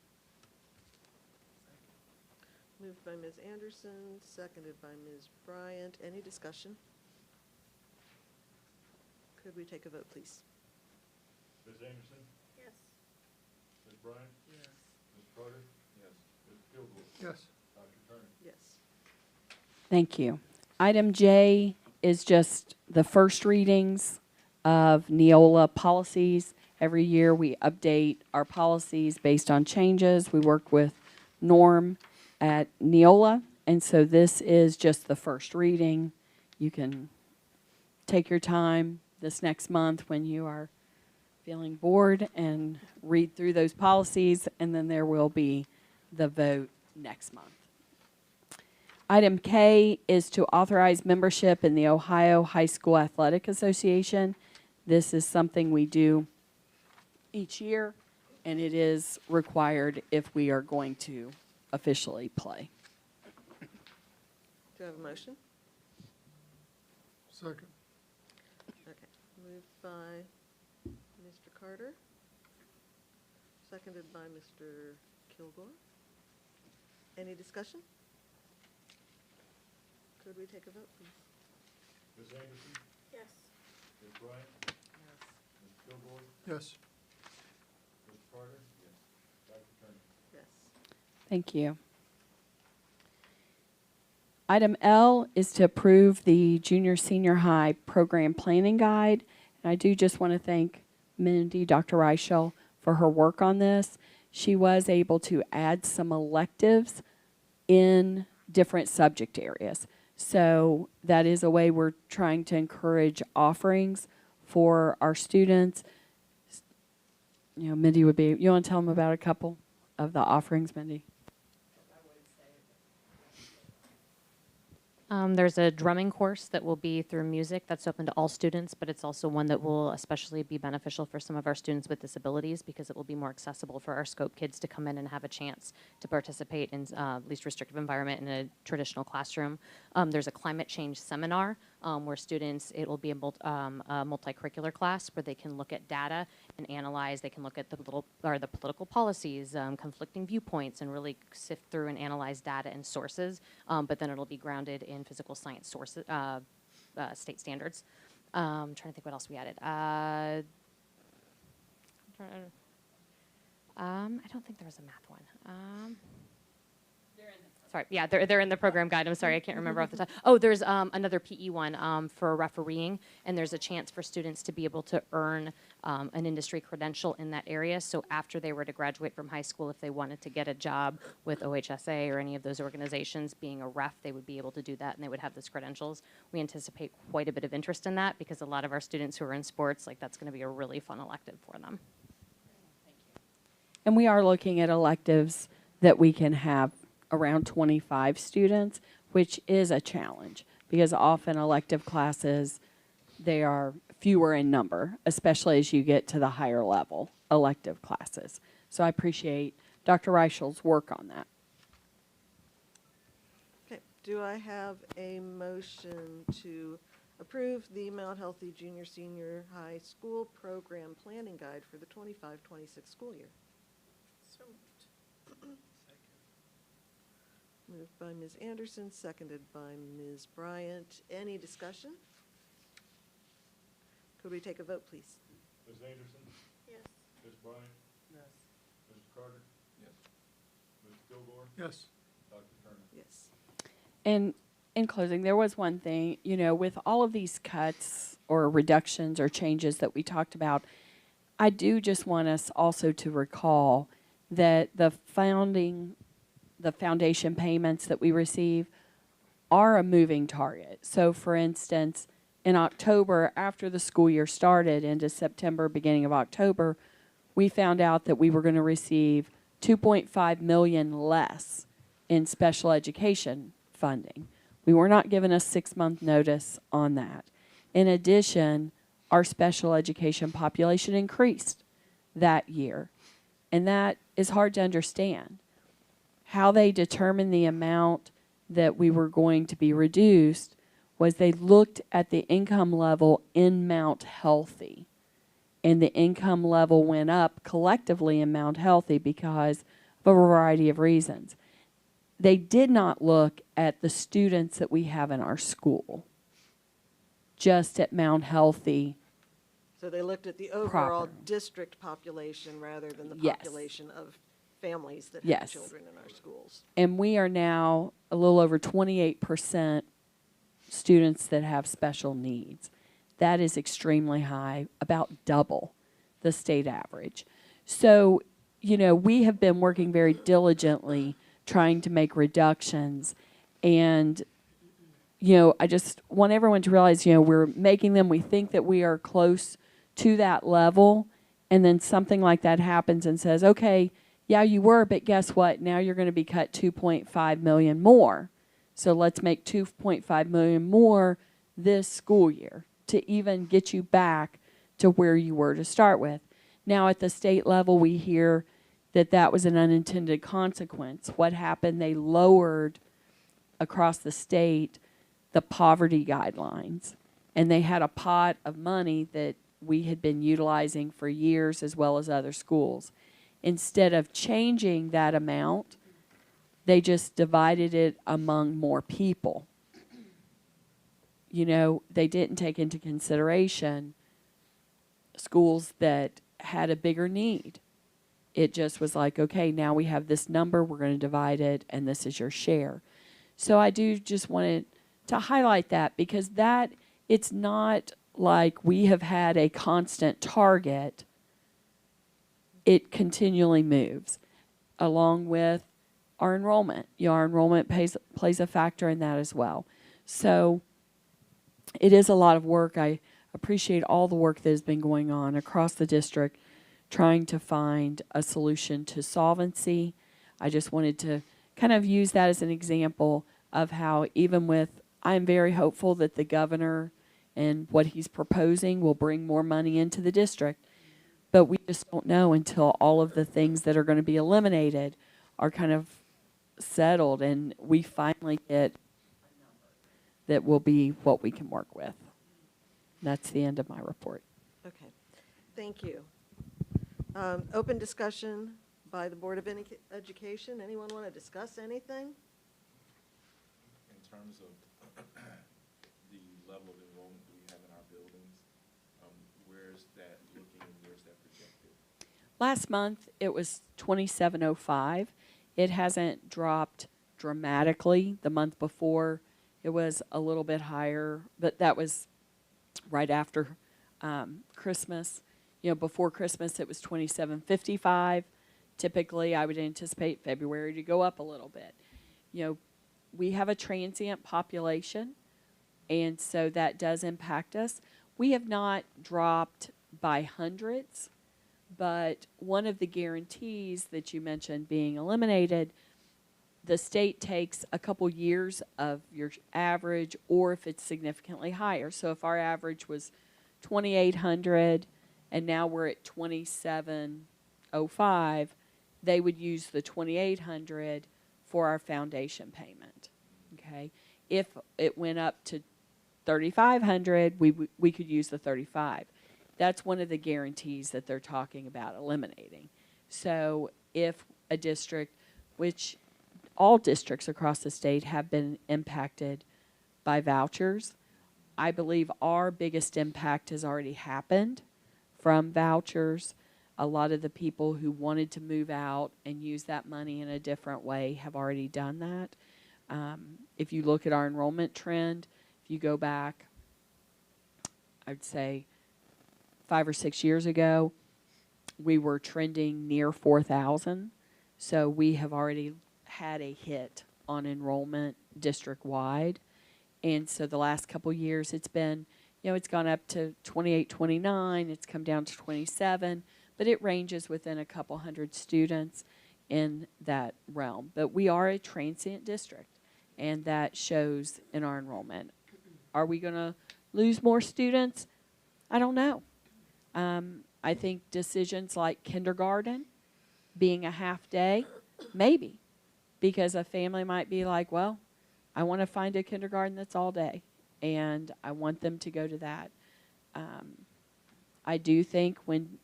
Speaker 1: Moved by Ms. Anderson, seconded by Ms. Bryant. Any discussion? Could we take a vote, please?
Speaker 3: Ms. Anderson?
Speaker 4: Yes.
Speaker 3: Ms. Bryant?
Speaker 1: Yes.
Speaker 3: Mr. Carter?
Speaker 6: Yes.
Speaker 3: Mr. Kilgore?
Speaker 7: Yes.
Speaker 3: Dr. Turner?
Speaker 1: Yes.
Speaker 8: Thank you. Item J is just the first readings of Neola policies. Every year we update our policies based on changes. We work with Norm at Neola, and so this is just the first reading. You can take your time this next month when you are feeling bored and read through those policies, and then there will be the vote next month. Item K is to authorize membership in the Ohio High School Athletic Association. This is something we do each year, and it is required if we are going to officially play.
Speaker 1: Do I have a motion?
Speaker 7: Second.
Speaker 1: Okay. Moved by Mr. Carter, seconded by Mr. Kilgore. Any discussion? Could we take a vote, please?
Speaker 3: Ms. Anderson?
Speaker 4: Yes.
Speaker 3: Ms. Bryant?
Speaker 1: Yes.
Speaker 3: Mr. Kilgore?
Speaker 7: Yes.
Speaker 3: Mr. Carter? Yes. Dr. Turner?
Speaker 1: Yes.
Speaker 8: Thank you. Item L is to approve the junior senior high program planning guide. And I do just want to thank Mindy, Dr. Reichel, for her work on this. She was able to add some electives in different subject areas. So that is a way we're trying to encourage offerings for our students. You know, Mindy would be, you want to tell them about a couple of the offerings, Mindy?
Speaker 9: There's a drumming course that will be through music that's open to all students, but it's also one that will especially be beneficial for some of our students with disabilities, because it will be more accessible for our SCOPE kids to come in and have a chance to participate in least restrictive environment in a traditional classroom. There's a climate change seminar where students, it will be a multi-curricular class where they can look at data and analyze. They can look at the political policies, conflicting viewpoints, and really sift through and analyze data and sources. But then it'll be grounded in physical science sources, state standards. I'm trying to think what else we added. I don't think there was a math one. Sorry, yeah, they're in the program guide. I'm sorry, I can't remember off the top. Oh, there's another PE one for refereeing, and there's a chance for students to be able to earn an industry credential in that area. So after they were to graduate from high school, if they wanted to get a job with OHSA or any of those organizations, being a ref, they would be able to do that, and they would have those credentials. We anticipate quite a bit of interest in that because a lot of our students who are in sports, like that's going to be a really fun elective for them.
Speaker 8: And we are looking at electives that we can have around 25 students, which is a challenge because often elective classes, they are fewer in number, especially as you get to the higher level elective classes. So I appreciate Dr. Reichel's work on that.
Speaker 1: Okay, do I have a motion to approve the Mount Healthy Junior Senior High School Program Planning Guide for the 25-26 school year?
Speaker 4: So moved.
Speaker 1: Moved by Ms. Anderson, seconded by Ms. Bryant. Any discussion? Could we take a vote, please?
Speaker 3: Ms. Anderson?
Speaker 4: Yes.
Speaker 3: Ms. Bryant?
Speaker 7: Yes.
Speaker 3: Mr. Carter?
Speaker 6: Yes.
Speaker 3: Ms. Kilgore?
Speaker 7: Yes.
Speaker 3: Dr. Turner?
Speaker 1: Yes.
Speaker 8: And in closing, there was one thing, you know, with all of these cuts or reductions or changes that we talked about, I do just want us also to recall that the foundation payments that we receive are a moving target. So for instance, in October, after the school year started into September, beginning of October, we found out that we were going to receive $2.5 million less in special education funding. We were not given a 6-month notice on that. In addition, our special education population increased that year. And that is hard to understand. How they determined the amount that we were going to be reduced was they looked at the income level in Mount Healthy. And the income level went up collectively in Mount Healthy because of a variety of reasons. They did not look at the students that we have in our school, just at Mount Healthy.
Speaker 1: So they looked at the overall
Speaker 8: Proper.
Speaker 1: district population rather than the
Speaker 8: Yes.
Speaker 1: population of families that have
Speaker 8: Yes.
Speaker 1: children in our schools.
Speaker 8: And we are now a little over 28% students that have special needs. That is extremely high, about double the state average. So, you know, we have been working very diligently trying to make reductions. And, you know, I just want everyone to realize, you know, we're making them, we think that we are close to that level. And then something like that happens and says, okay, yeah, you were, but guess what? Now you're going to be cut 2.5 million more. So let's make 2.5 million more this school year to even get you back to where you were to start with. Now at the state level, we hear that that was an unintended consequence. What happened? They lowered across the state the poverty guidelines. And they had a pot of money that we had been utilizing for years as well as other schools. Instead of changing that amount, they just divided it among more people. You know, they didn't take into consideration schools that had a bigger need. It just was like, okay, now we have this number, we're going to divide it, and this is your share. So I do just wanted to highlight that because that, it's not like we have had a constant target. It continually moves along with our enrollment. You know, our enrollment plays a factor in that as well. So it is a lot of work. I appreciate all the work that has been going on across the district trying to find a solution to solvency. I just wanted to kind of use that as an example of how even with, I'm very hopeful that the governor and what he's proposing will bring more money into the district. But we just don't know until all of the things that are going to be eliminated are kind of settled and we finally get a number. that will be what we can work with. That's the end of my report.
Speaker 1: Okay, thank you. Open discussion by the Board of Education. Anyone want to discuss anything?
Speaker 6: In terms of the level of enrollment that we have in our buildings, where's that looking and where's that projected?
Speaker 8: Last month, it was 2705. It hasn't dropped dramatically. The month before, it was a little bit higher, but that was right after Christmas. Before Christmas, it was 2755. Typically, I would anticipate February to go up a little bit. We have a transient population, and so that does impact us. We have not dropped by hundreds, but one of the guarantees that you mentioned being eliminated, the state takes a couple years of your average, or if it's significantly higher. So if our average was 2,800 and now we're at 2,705, they would use the 2,800 for our foundation payment. Okay, if it went up to 3,500, we could use the 35. That's one of the guarantees that they're talking about eliminating. So if a district, which all districts across the state have been impacted by vouchers, I believe our biggest impact has already happened from vouchers. A lot of the people who wanted to move out and use that money in a different way have already done that. If you look at our enrollment trend, if you go back, I'd say 5 or 6 years ago, we were trending near 4,000. So we have already had a hit on enrollment district-wide. And so the last couple years, it's been, it's gone up to 28, 29. It's come down to 27. But it ranges within a couple hundred students in that realm. But we are a transient district, and that shows in our enrollment. Are we going to lose more students? I don't know. I think decisions like kindergarten being a half day, maybe, because a family might be like, well, I want to find a kindergarten that's all day, and I want them to go to that. I do think when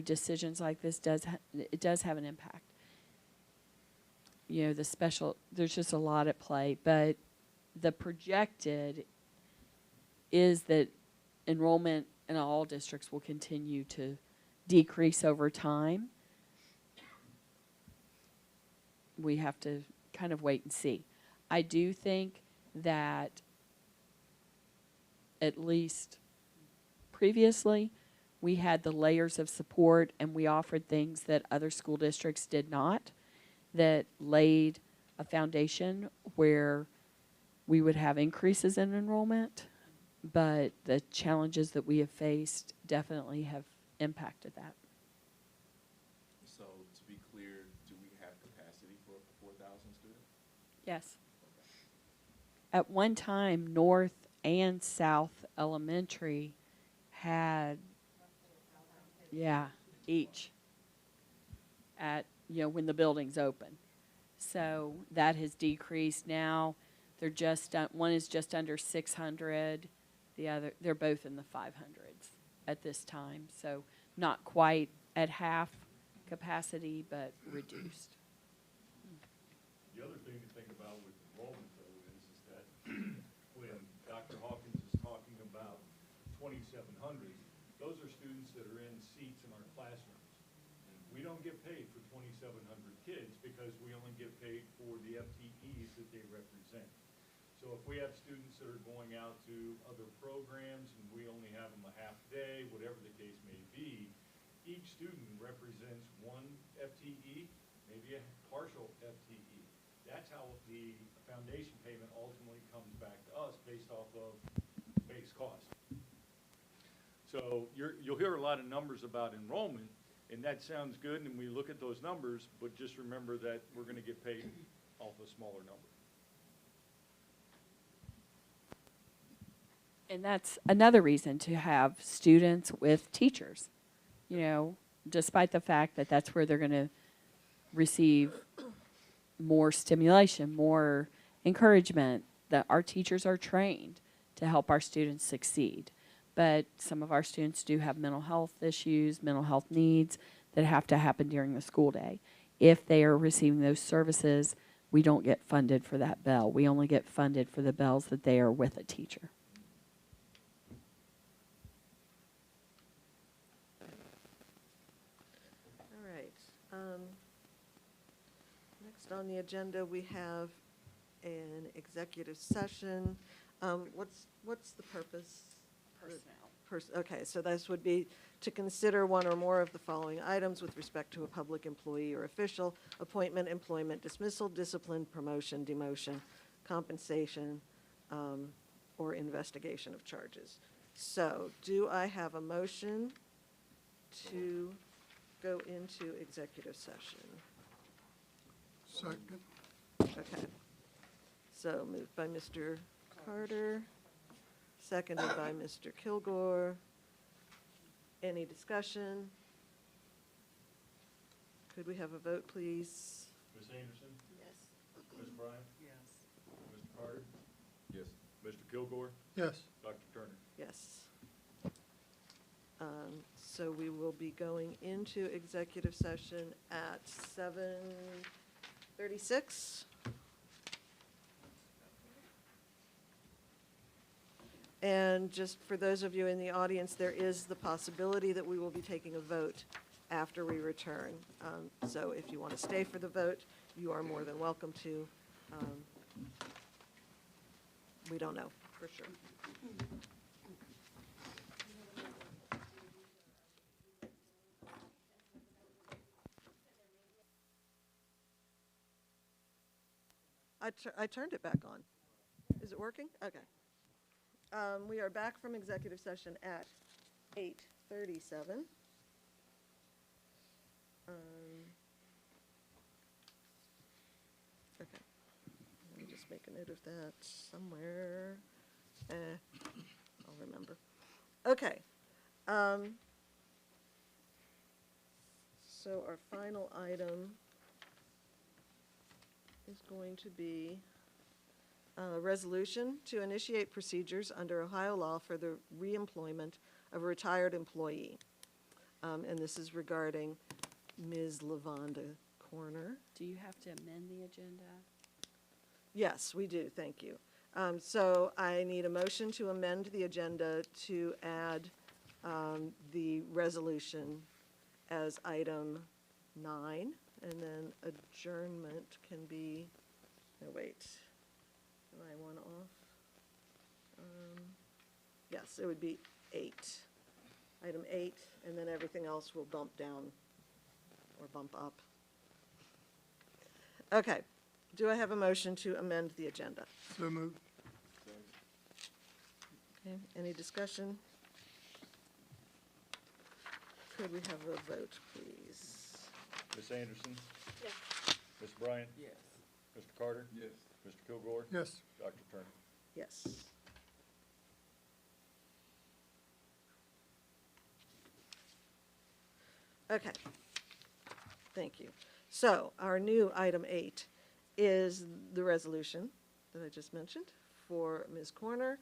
Speaker 8: decisions like this does have an impact. There's just a lot at play, but the projected is that enrollment in all districts will continue to decrease over time. We have to kind of wait and see. I do think that at least previously, we had the layers of support, and we offered things that other school districts did not, that laid a foundation where we would have increases in enrollment, but the challenges that we have faced definitely have impacted that.
Speaker 6: So to be clear, do we have capacity for 4,000 students?
Speaker 8: Yes. At one time, North and South Elementary had, each at, when the building's open. So that has decreased now. They're just, one is just under 600. The other, they're both in the 500s at this time. So not quite at half capacity, but reduced.
Speaker 3: The other thing to think about with enrollment, though, is that when Dr. Hawkins is talking about 2,700, those are students that are in seats in our classrooms. We don't get paid for 2,700 kids because we only get paid for the FTEs that they represent. So if we have students that are going out to other programs and we only have them a half day, whatever the case may be, each student represents one FTE, maybe a partial FTE. That's how the foundation payment ultimately comes back to us based off of base cost. So you'll hear a lot of numbers about enrollment, and that sounds good, and we look at those numbers, but just remember that we're going to get paid off a smaller number.
Speaker 8: And that's another reason to have students with teachers, despite the fact that that's where they're going to receive more stimulation, more encouragement, that our teachers are trained to help our students succeed. But some of our students do have mental health issues, mental health needs that have to happen during the school day. If they are receiving those services, we don't get funded for that bell. We only get funded for the bells that they are with a teacher.
Speaker 1: All right. Next on the agenda, we have an executive session. What's the purpose? Okay, so this would be to consider one or more of the following items with respect to a public employee or official: appointment, employment, dismissal, discipline, promotion, demotion, compensation, or investigation of charges. So do I have a motion to go into executive session?
Speaker 7: Second.
Speaker 1: Okay. So moved by Mr. Carter, seconded by Mr. Kilgore. Any discussion? Could we have a vote, please?
Speaker 3: Ms. Anderson?
Speaker 4: Yes.
Speaker 3: Ms. Bryant? Yes. Mr. Carter?
Speaker 6: Yes.
Speaker 3: Mr. Kilgore?
Speaker 7: Yes.
Speaker 3: Dr. Turner?
Speaker 1: Yes. So we will be going into executive session at 7:36. And just for those of you in the audience, there is the possibility that we will be taking a vote after we return. So if you want to stay for the vote, you are more than welcome to. We don't know for sure. I turned it back on. Is it working? Okay. We are back from executive session at 8:37. Okay. Let me just make a note of that somewhere. I'll remember. Okay. So our final item is going to be a resolution to initiate procedures under Ohio law for the reemployment of a retired employee. And this is regarding Ms. Lavonda Corner.
Speaker 8: Do you have to amend the agenda?
Speaker 1: Yes, we do, thank you. So I need a motion to amend the agenda to add the resolution as item 9, and then adjournment can be, no, wait. Am I one off? Yes, it would be 8. Item 8, and then everything else will bump down or bump up. Okay. Do I have a motion to amend the agenda?
Speaker 7: So moved.
Speaker 1: Okay. Any discussion? Could we have a vote, please?
Speaker 3: Ms. Anderson?
Speaker 4: Yes.
Speaker 3: Ms. Bryant? Yes. Mr. Carter?
Speaker 6: Yes.
Speaker 3: Mr. Kilgore?
Speaker 7: Yes.
Speaker 3: Dr. Turner?
Speaker 1: Yes. Okay. Thank you. So our new item 8 is the resolution that I just mentioned for Ms. Corner.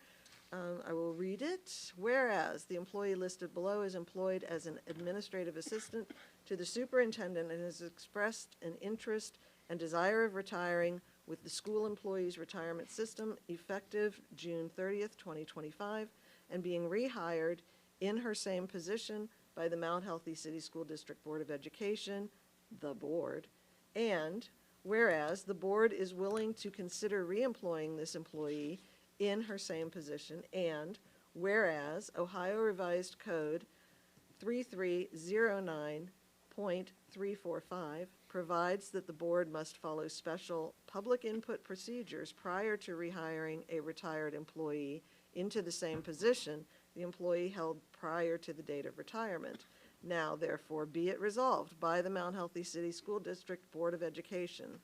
Speaker 1: I will read it. Whereas the employee listed below is employed as an administrative assistant to the superintendent and has expressed an interest and desire of retiring with the school employees retirement system effective June 30th, 2025, and being rehired in her same position by the Mount Healthy City School District Board of Education, the board. And whereas the board is willing to consider reemploying this employee in her same position, and whereas Ohio Revised Code 3309.345 provides that the board must follow special public input procedures prior to rehiring a retired employee into the same position the employee held prior to the date of retirement. Now, therefore, be it resolved by the Mount Healthy City School District Board of Education.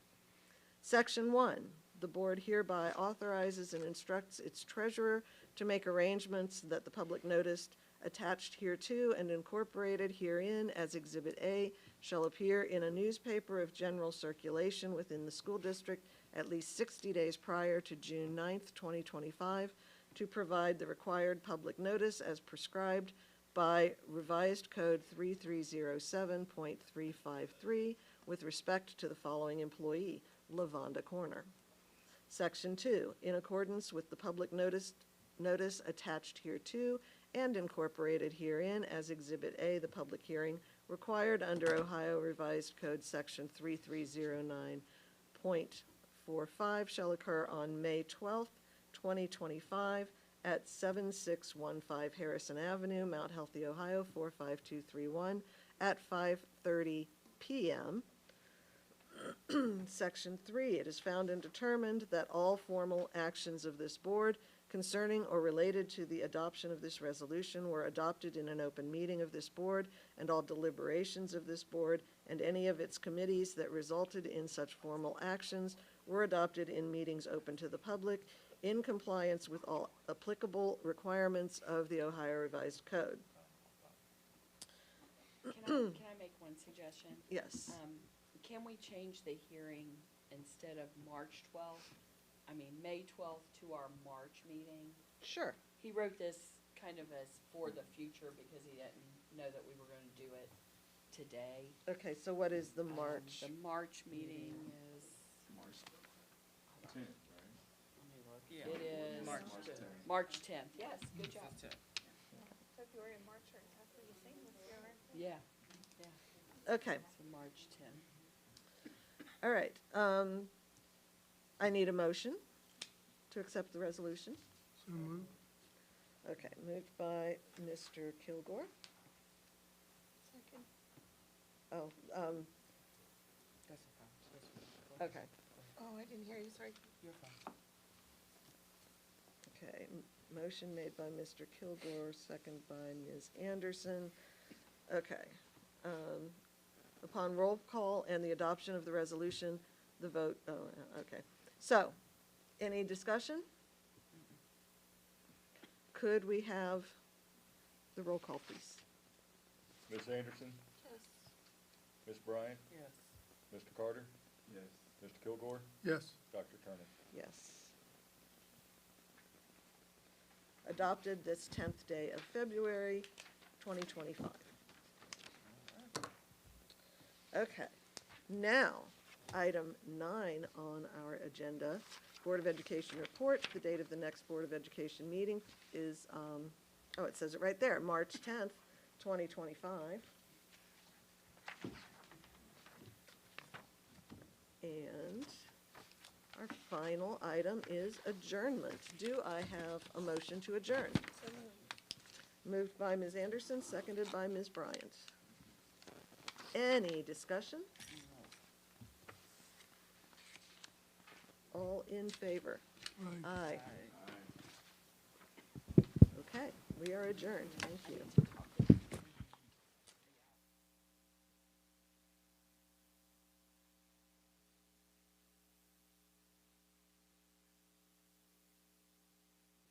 Speaker 1: Section 1, the board hereby authorizes and instructs its treasurer to make arrangements that the public notice attached hereto and incorporated herein as Exhibit A shall appear in a newspaper of general circulation within the school district at least 60 days prior to June 9th, 2025, to provide the required public notice as prescribed by Revised Code 3307.353 with respect to the following employee, Lavonda Corner. Section 2, in accordance with the public notice attached hereto and incorporated herein as Exhibit A, the public hearing required under Ohio Revised Code Section 3309.45 shall occur on May 12th, 2025 at 7615 Harrison Avenue, Mount Healthy, Ohio 45231 at 5:30 p.m. Section 3, it is found and determined that all formal actions of this board concerning or related to the adoption of this resolution were adopted in an open meeting of this board, and all deliberations of this board and any of its committees that resulted in such formal actions were adopted in meetings open to the public in compliance with all applicable requirements of the Ohio Revised Code.
Speaker 8: Can I make one suggestion?
Speaker 1: Yes.
Speaker 8: Can we change the hearing instead of May 12th to our March meeting?
Speaker 1: Sure.
Speaker 8: He wrote this kind of as for the future because he didn't know that we were going to do it today.
Speaker 1: Okay, so what is the March?
Speaker 8: The March meeting is,
Speaker 6: March 10th, right?
Speaker 8: it is March 10th. Yes, good job.
Speaker 4: February and March are exactly the same this year, aren't they?
Speaker 8: Yeah,
Speaker 1: Okay,
Speaker 8: so March 10th.
Speaker 1: all right. I need a motion to accept the resolution.
Speaker 7: So moved.
Speaker 1: Okay, moved by Mr. Kilgore.
Speaker 4: Second.
Speaker 1: Oh, okay,
Speaker 4: Oh, I didn't hear you, sorry.
Speaker 1: okay. Motion made by Mr. Kilgore, second by Ms. Anderson. Okay. Upon roll call and the adoption of the resolution, the vote, okay. So, any discussion? Could we have the roll call, please?
Speaker 5: Ms. Anderson?
Speaker 4: Yes.
Speaker 5: Ms. Bryant?
Speaker 8: Yes.
Speaker 5: Mr. Carter?
Speaker 6: Yes.
Speaker 5: Mr. Kilgore?
Speaker 7: Yes.
Speaker 5: Dr. Turner?
Speaker 1: Yes. Adopted this 10th day of February, 2025. Okay, now, item 9 on our agenda, Board of Education report. The date of the next Board of Education meeting is, it says it right there, March 10th, 2025. And our final item is adjournment. Do I have a motion to adjourn?
Speaker 4: So moved.
Speaker 1: Moved by Ms. Anderson, seconded by Ms. Bryant. Any discussion? All in favor?
Speaker 7: Right.
Speaker 1: Aye. Okay, we are adjourned. Thank you.